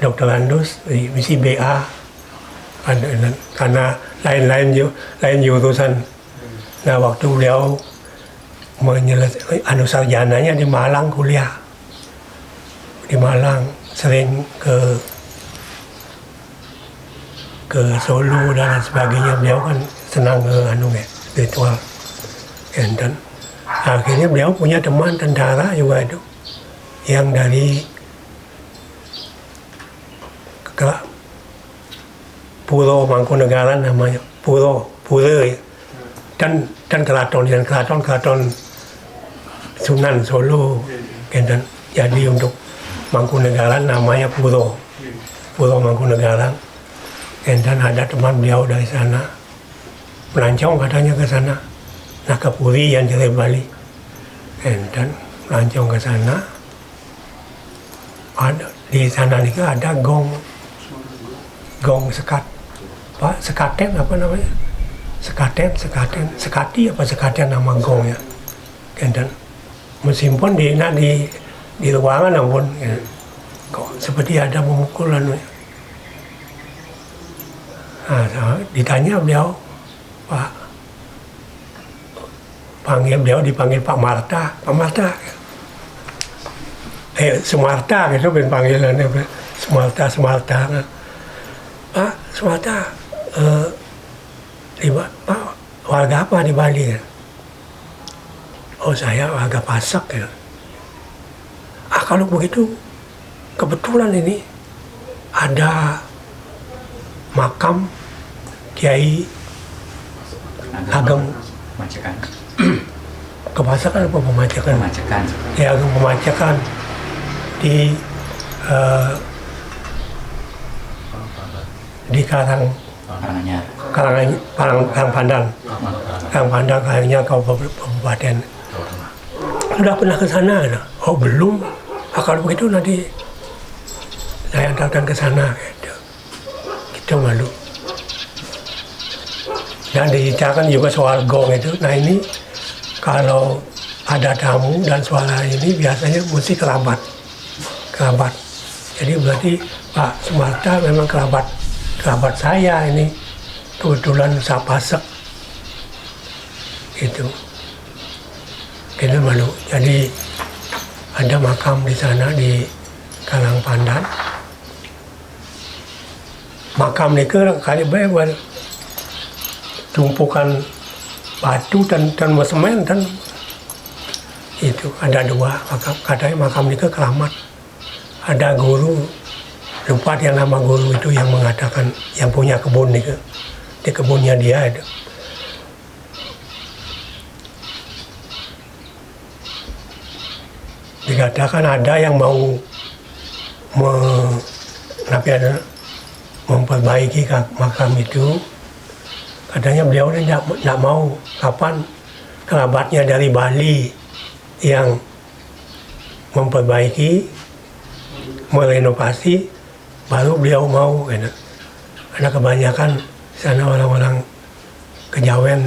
Dr. Landus misi BA karena lain jurusan. Nah waktu beliau menyelesaikan sarjananya di Malang kuliah. Di Malang sering ke Solo dan sebagainya, beliau kan senang ke ritual dan akhirnya beliau punya teman tentara juga itu yang dari Pulau Mangkunegaran namanya Pura ya. dan keraton Sunan Solo dan jadi untuk Mangkunegaran namanya Pulau Mangkunegaran. Dan ada teman beliau dari sana melancong katanya ke sana, nah ke Puri yang dari Bali. Dan melancong ke sana, ada di sana nih ada gong sekaten apa namanya? Sekati apa sekaten nama gongnya. Dan mensimpan di ruangan namun ya. Kok seperti ada pemukulan. Nah, ditanya beliau, dipanggil Pak Marta, Sumarta gitu ben panggilannya, Sumarta. Pak Sumarta, Pak warga apa di Bali? Oh saya warga Pasak ya. Kalau begitu kebetulan ini ada makam Kiai Ageng Pemacekan. Kepasakan apa Pemacekan? Ya Ageng Pemacekan di Karang Pandang kayaknya kabupaten. Sudah pernah ke sana? Oh belum. Kalau begitu nanti saya antarkan ke sana gitu. Gitu malu. Dan diceritakan juga soal gong itu. Nah ini kalau ada tamu dan suara ini biasanya mesti kerabat. Jadi berarti Pak Sumarta memang kerabat saya ini. Kebetulan sapasek itu. Gitu malu. Jadi ada makam di sana di Kalang Pandan. Makam ini kali baik tumpukan batu dan semen dan itu ada 2 makam. Katanya makam ini keramat. Ada guru, lupa yang nama guru itu yang mengatakan yang punya kebun itu, di kebunnya dia itu. Dikatakan ada yang mau memperbaiki makam itu. Katanya beliau tidak mau. Kapan kerabatnya dari Bali yang memperbaiki, merenovasi, baru beliau mau. Karena kebanyakan sana orang-orang kejawen.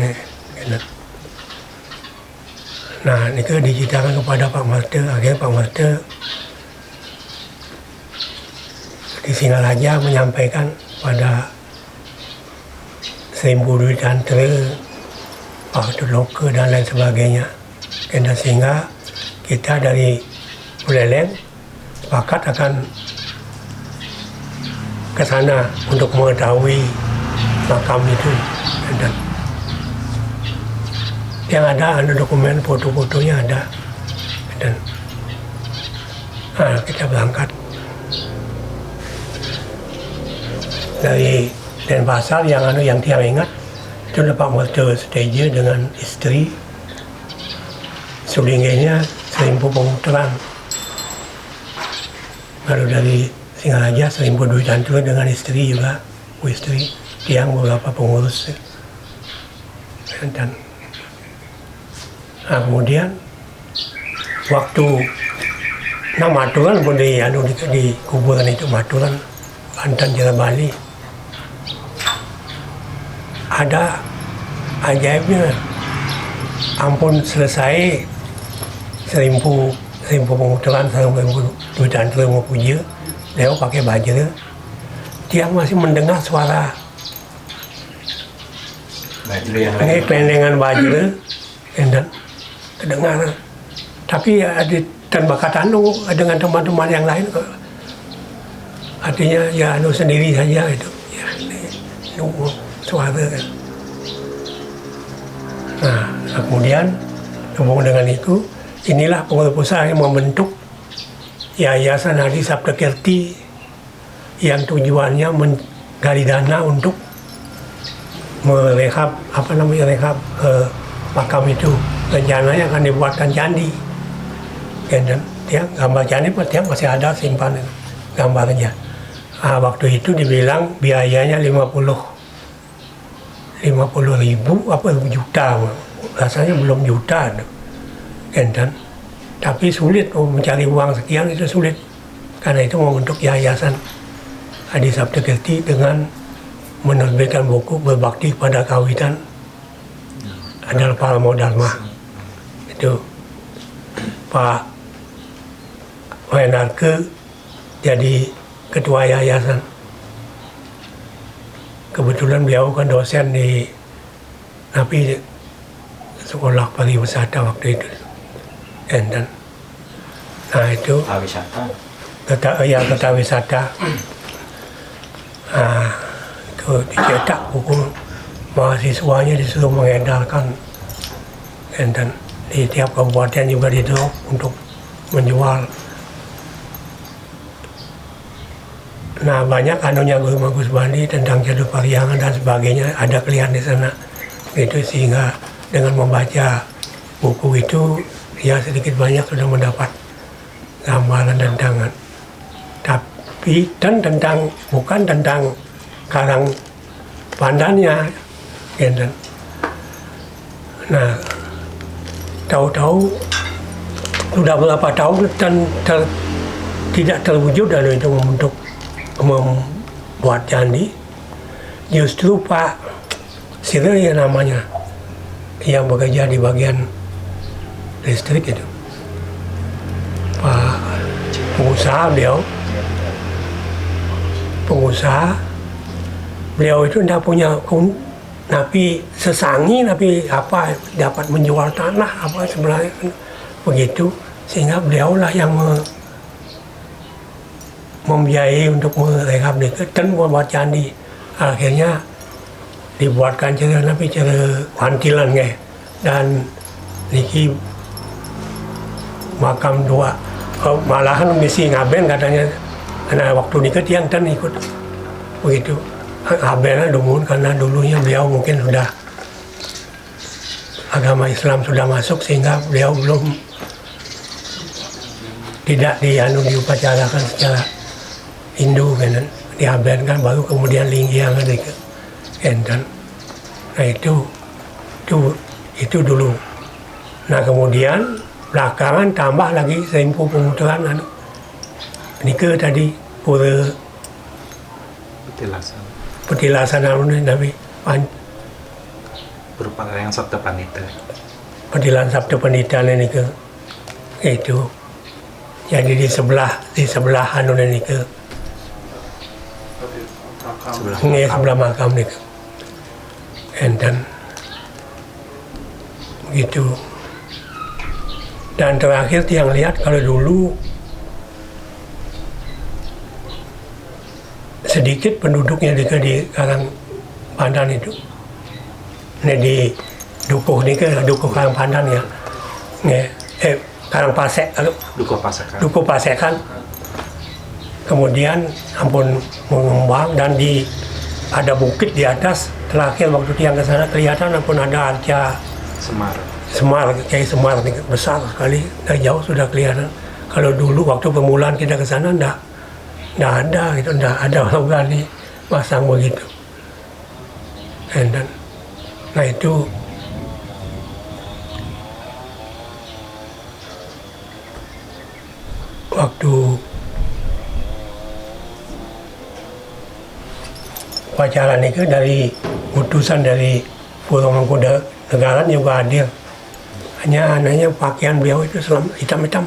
Nah, itu diceritakan kepada Pak Marta. Akhirnya Pak Marta di Singaraja menyampaikan pada Seribu Dwi Tantra, Pak Tuloka dan lain sebagainya. Dan sehingga kita dari Buleleng sepakat akan ke sana untuk mengetahui makam itu. Dan yang ada dokumen foto-fotonya ada. Dan kita berangkat dari Denpasar yang tiang ingat itu Pak Marta stage dengan istri, sulingnya Seribu Pengutaran. Baru dari Singaraja Seribu Dwi Tantra dengan istri juga, istri tiang beberapa pengurus. Dan kemudian waktu Maturan pun di kuburan itu, Maturan Banten Jaya Bali. Ada ajaibnya, ampun selesai Seribu Pengutaran, Seribu Dwi Tantra mau puja, dia pakai baju, dia masih mendengar suara kelendengan baju, dan kedengar. Tapi ada dan bakatan dengan teman-teman yang lain, artinya ya sendiri saja itu, ya nunggu suara kan. Nah, kemudian hubung dengan itu, inilah pengurus pusat yang membentuk Yayasan Adi Saptakirti yang tujuannya menggali dana untuk merehab makam itu. Rencananya akan dibuatkan candi. Dan tiang gambar candi tiang masih ada simpan gambarnya. Waktu itu dibilang biayanya 50.000 apa juta, rasanya belum juta. Dan tapi sulit mencari uang sekian, itu sulit. Karena itu membentuk Yayasan Adi Saptakirti dengan menerbitkan buku berbakti pada kawitan adalah Paramo Dharma. Itu Pak Wenarke jadi ketua yayasan. Kebetulan beliau kan dosen di sekolah pariwisata waktu itu. Dan nah itu kota wisata. Itu dicetak buku, mahasiswanya disuruh mengedarkan, dan di tiap kabupaten juga didorong untuk menjual. Nah, banyak anunya Guru Bagus Bandi tentang Jadu Pariangan dan sebagainya, ada kelihatan di sana. Itu sehingga dengan membaca buku itu, ya sedikit banyak sudah mendapat gambaran tentang, tapi bukan tentang Karang Pandannya. Nah, tahu-tahu sudah berapa tahun dan tidak terwujud itu membentuk membuat candi, justru Pak Siril ya namanya, yang bekerja di bagian listrik itu, Pak pengusaha beliau itu tidak punya tapi sesangi, tapi apa dapat menjual tanah apa sebenarnya begitu, sehingga beliau lah yang membiayai untuk merehabilitasi dan membuat candi. Akhirnya dibuatkan cara wantilan dan niki makam dua, malahan misi ngaben katanya, karena waktu nikah tiang dan ikut begitu. Ngabennya dumun karena dulunya beliau mungkin sudah agama Islam sudah masuk, sehingga beliau belum tidak diupacarakan secara Hindu kan, diabenkan baru kemudian linggiang kan enten. Nah itu dulu. Nah kemudian belakangan tambah lagi sempu pemutaran nikah tadi pura petilasan Nabi berupa yang Sabda Pandita. Petilan Sabda Pandita ini ke itu. Jadi di sebelah ini ke sebelah makam nih ke. Dan begitu. Dan terakhir yang lihat kalau dulu sedikit penduduknya di Karang Pandan itu. Ini di Dukuh Karang Pandan ya. Karang Pasek. Dukuh Pasekan. Kemudian ampun mengembang dan ada bukit di atas. Terakhir waktu tiang ke sana kelihatan ampun ada arca Semar, kayak Semar besar sekali, dari jauh sudah kelihatan. Kalau dulu waktu permulaan kita ke sana enggak ada gitu, enggak ada orang berani pasang begitu. Dan nah itu waktu upacara nikah dari utusan dari Purwomangkuda Negara juga hadir. Hanya pakaian beliau itu hitam-hitam.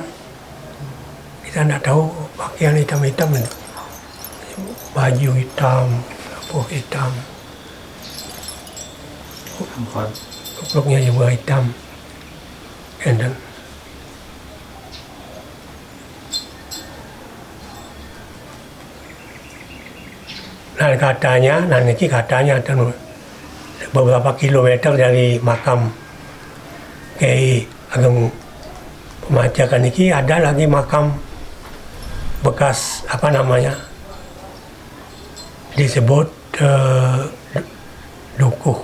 Kita tidak tahu pakaian hitam-hitam itu. Baju hitam, kapur hitam. Kupluknya juga hitam. Dan katanya beberapa kilometer dari makam Kiai Ageng Pemajakan ini ada lagi makam bekas disebut Dukuh.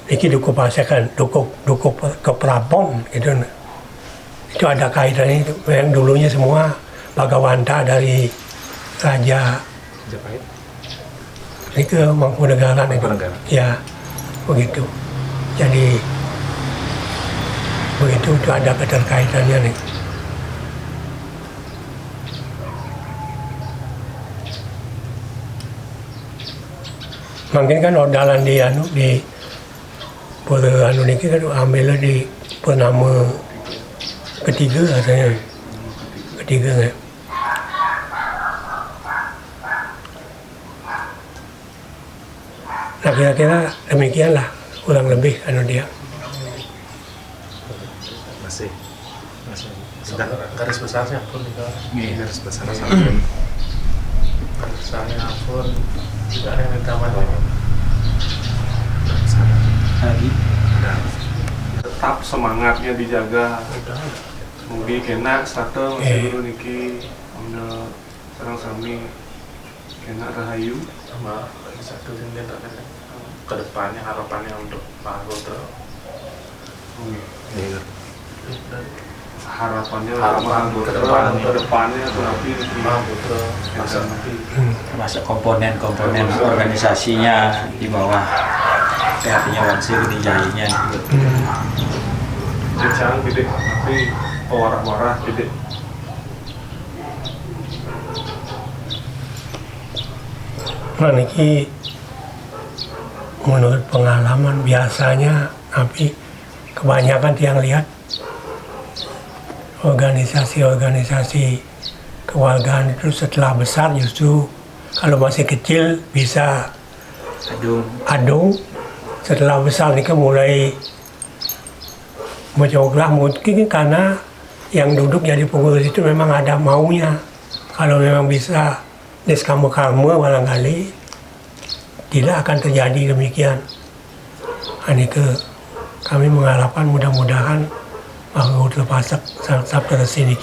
Ini Dukuh Pasekan, Dukuh Keprabon gitu. Itu ada kaitannya itu. Yang dulunya semua Bagawanta dari Raja Majapahit. Ini ke Mangkunegaran itu. Ya, begitu. Jadi begitu itu ada keterkaitannya nih. Mungkin kan ordalan di Pura ini kan ambil di Purnama ketiga katanya. Ketiga kan. Nah kira-kira demikianlah kurang lebih dia. Masih garis besarnya pun garis besarnya garis besarnya pun tidak ada yang ditambah lagi. Tetap semangatnya dijaga. Mungkin kena satu masih dulu niki sarang sami kena rahayu Sama satu yang ke depannya harapannya untuk Pak Gotra. harapannya ke depannya terapi Pak Gotra masa nanti termasuk komponen organisasinya di bawah artinya Wansir dijahitnya sekarang tidak tapi pewarah-warah tidak Nah niki menurut pengalaman biasanya, tapi kebanyakan yang lihat organisasi-organisasi kewargaan itu setelah besar justru kalau masih kecil bisa adung, setelah besar nih mulai mencoglah mungkin karena yang duduk jadi pengurus itu memang ada maunya. Kalau memang bisa niskamu-kamu barangkali tidak akan terjadi demikian. Ini kami mengharapkan mudah-mudahan bahwa terpasang sabda sini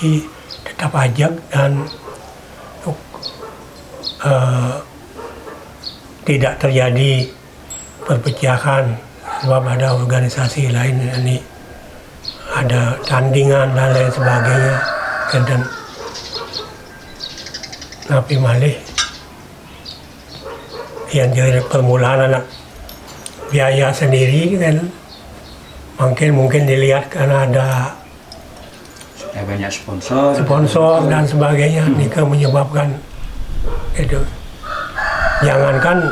tetap ajak dan tidak terjadi perpecahan sebab ada organisasi lain ini ada tandingan dan lain sebagainya dan tapi malih yang jadi permulaan anak biaya sendiri kan mungkin dilihat karena ada banyak sponsor dan sebagainya nikah menyebabkan itu jangankan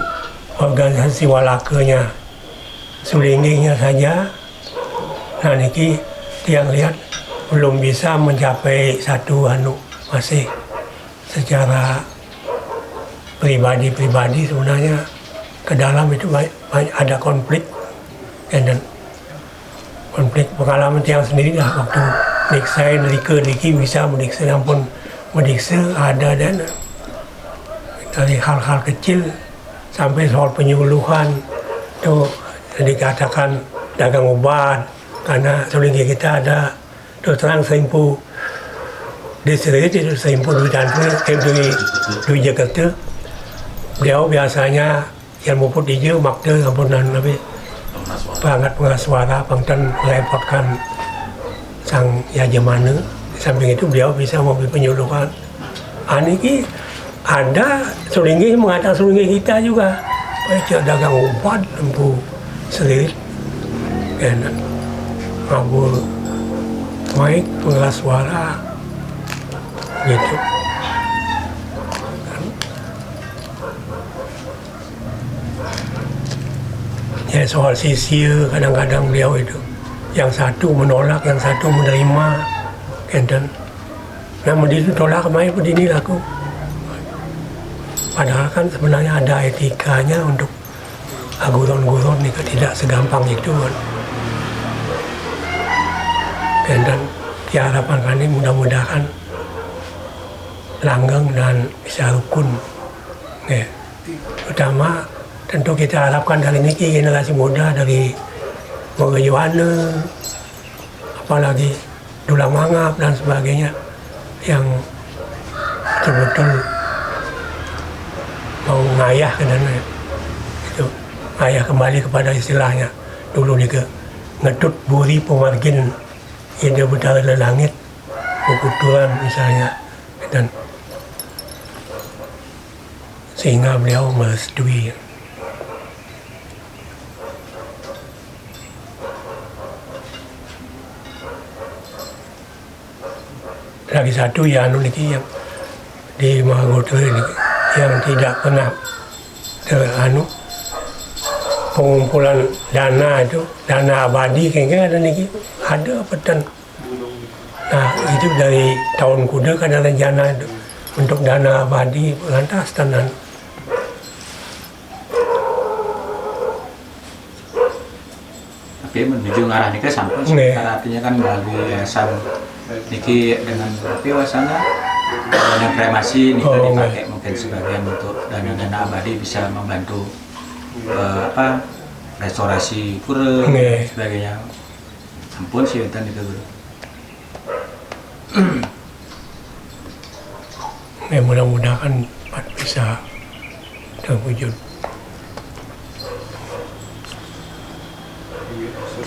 organisasi walakanya sulingginya saja nah niki yang lihat belum bisa mencapai satu masih secara pribadi sebenarnya ke dalam itu banyak ada konflik dan konflik pengalaman yang sendiri lah waktu saya Niki bisa mendiksa ampun mendiksa ada dan dari hal-hal kecil sampai soal penyuluhan itu dikatakan dagang obat karena selingkuh kita ada terus terang seimpu di sini itu seimpu di Jakarta beliau biasanya yang muput hijau makna ampunan tapi banget pengaswara pangtan merepotkan sang yajamana di samping itu beliau bisa memberi penyuluhan ini ada selingkuh mengatakan selingkuh kita juga baca dagang obat lempu selit dan ngabur baik pengeras suara gitu ya soal sisir kadang-kadang beliau itu yang satu menolak yang satu menerima dan namun ditolak kemarin begini laku padahal kan sebenarnya ada etikanya untuk aguron-guron ini tidak segampang itu kan. Dan harapan kami mudah-mudahan langgeng dan bisa rukun. Ya. Utama tentu kita harapkan dari ini generasi muda dari Mogayoana, apalagi Dulang Mangap dan sebagainya yang betul-betul mau ngayah ke dana itu ngayah kembali kepada istilahnya dulu nih ke ngedut buri pemargin ide betara di langit kukuturan misalnya dan sehingga beliau merestui lagi satu ya niki yang di Magoto ini yang tidak pernah pengumpulan dana itu dana abadi kayaknya ada niki ada petan nah itu dari tahun kuda kan ada rencana itu untuk dana abadi lantas tenan tapi menuju ngarah nikah sampai artinya kan melalui yayasan niki dengan tapi wasana dengan kremasi nikah dipakai mungkin sebagian untuk dana-dana abadi bisa membantu restorasi pura sebagainya ampun sih itu dulu ya mudah-mudahan bisa terwujud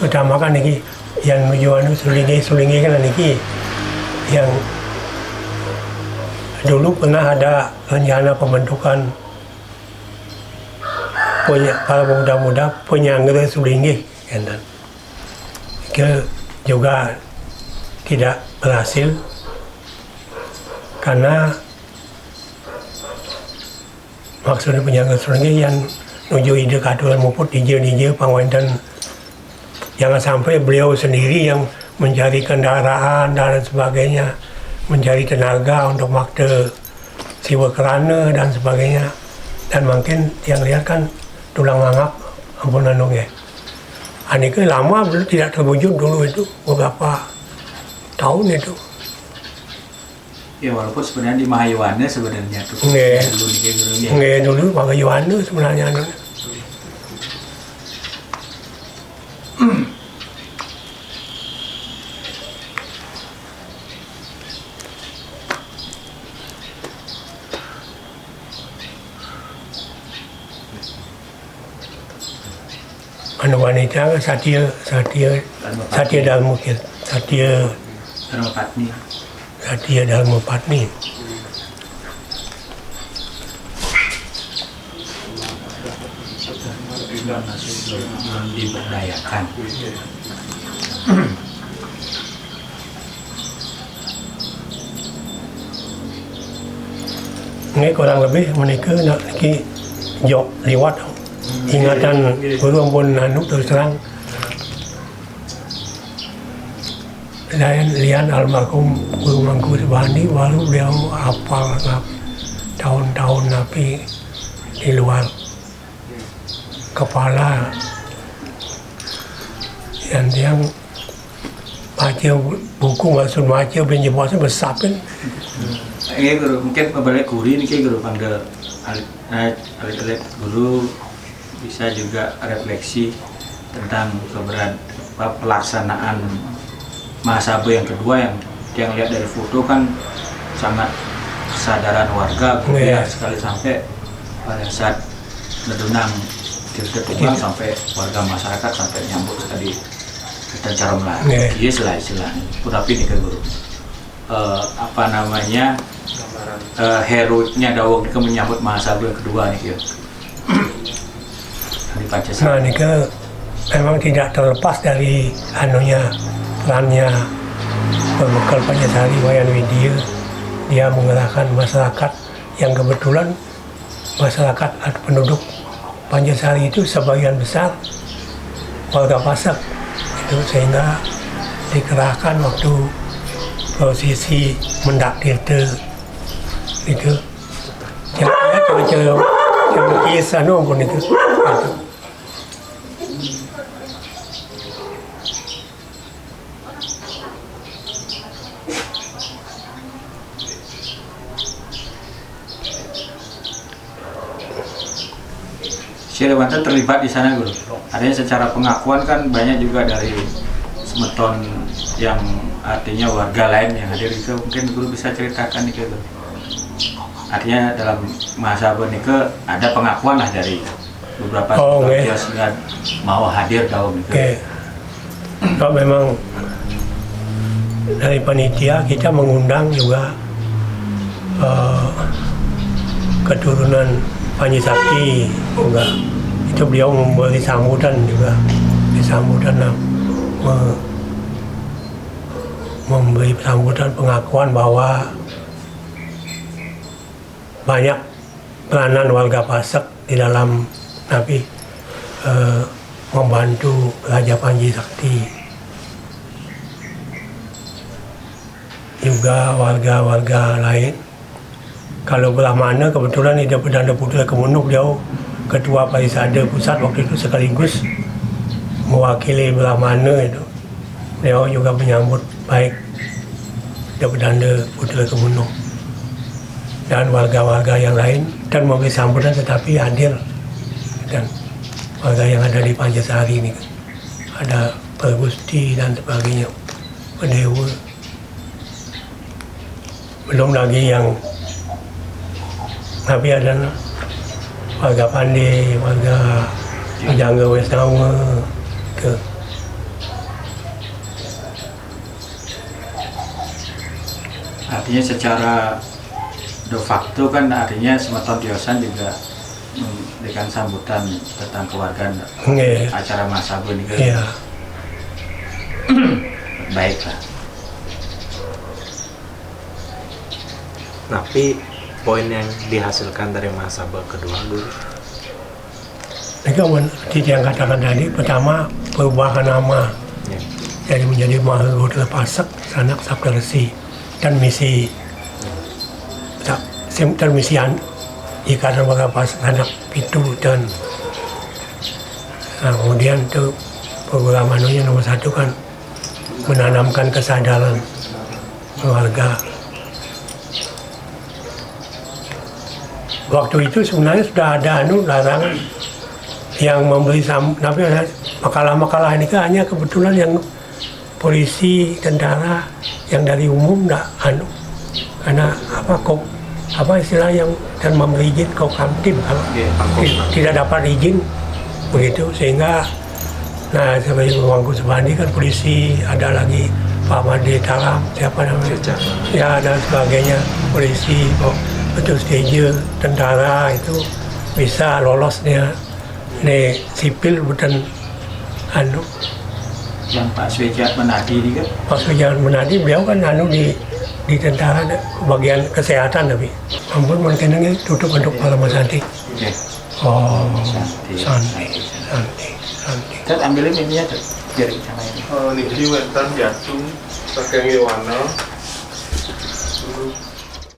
terutama kan niki yang menuju sulingi kan niki yang dulu pernah ada rencana pembentukan punya para pemuda-muda penyangga sulingi kan juga tidak berhasil karena maksudnya penjaga sungai yang nuju ide katuran maupun DJ pangwanten, jangan sampai beliau sendiri yang mencari kendaraan dan sebagainya, mencari tenaga untuk makte siwa kerana dan sebagainya, dan mungkin yang lihat kan tulang mangap ampunan dong ya. Ini lama belum tidak terwujud dulu itu beberapa tahun itu. Ya walaupun sebenarnya di Mahayuwana sebenarnya tuh. Nggih. Dulu nih gurunya. Nggih dulu Mahayuwana sebenarnya. Anu wanita Satya Dalmukit, Satya Dharma Patni. Belum diberdayakan. Ini kurang lebih menikah nak lagi jok lewat ingatan guru pun anu terus terang lian almarhum Guru Mangku Subhandi walau beliau hafal tahun-tahun tapi di luar kepala yang baca buku maksud baca penjelasan besar kan. Ini guru mungkin kembali guru ini guru panggil alit guru bisa juga refleksi tentang pelaksanaan Mahasabe yang kedua yang lihat dari foto kan sangat kesadaran warga ya sekali sampai pada saat ngedunang Tirta sampai warga masyarakat sampai nyambut tadi kita cara melalui istilah tapi ini kan guru apa namanya heroiknya Dawang ini menyambut Mahasabe yang kedua nih di Pancasila. Nah ini memang tidak terlepas dari anunya perannya pembekal Pancasila Wayan Widya. Dia menggerakkan masyarakat yang kebetulan masyarakat atau penduduk Pancasila itu sebagian besar warga Pasak itu, sehingga dikerahkan waktu prosesi mendak Tirta itu cara kisah pun itu. Syirewanten terlibat di sana guru. Artinya secara pengakuan kan banyak juga dari Semeton yang artinya warga lain yang hadir itu, mungkin guru bisa ceritakan nih guru. Artinya dalam Mahasabe ini ada pengakuan lah dari beberapa sehingga mau hadir dalam itu. Kalau memang dari panitia kita mengundang juga keturunan Panji Sakti juga, itu beliau memberi sambutan juga, memberi sambutan pengakuan bahwa banyak peranan warga Pasak di dalam membantu Raja Panji Sakti. Juga warga-warga lain. Kalau belah mana kebetulan ada Perdana Putera Kemenuk, beliau Ketua Parisada Pusat waktu itu sekaligus mewakili belah mana itu. Beliau juga menyambut baik Perdana Putera Kemenuk dan warga-warga yang lain, dan memberi sambutan tetapi hadir dan warga yang ada di Pancasari ini ada Pergusti dan sebagainya, Pendewa, belum lagi yang tapi ada warga Pandai, warga Jangga Westawa ke. Artinya secara de facto kan artinya Semeton Tiosan juga memberikan sambutan tentang keluargaan acara Mahasabe ini kan. Iya. Baiklah. Tapi poin yang dihasilkan dari masa kedua guru? Itu seperti yang katakan tadi, pertama perubahan nama Ya. jadi menjadi Maharaja Lepasak Sanak Sabda Resi dan misi dan misian Ikatan Maharaja Sanak Pitu dan kemudian itu program anunya nomor 1 kan menanamkan kesadaran keluarga. Waktu itu sebenarnya sudah ada larangan yang memberi tapi makalah-makalah ini kan hanya kebetulan yang polisi, tentara yang dari umum karena apa istilah yang dan memberi izin kok kamtib kalau tidak dapat izin begitu sehingga sebagai Pemangku Subandi kan polisi, ada lagi Pak Made Talam, siapa namanya ya dan sebagainya, polisi betul setuju, tentara itu bisa lolosnya sipil bukan yang Pak Swejat Menadi ini kan Pak Swejat Menadi beliau kan di tentara bagian kesehatan tapi ampun mungkin tutup untuk Palama Santi. Oke. Oh Santi. Santi Kita ambilin ininya tuh jari sama ini. niki wonten jatuh saking Iwana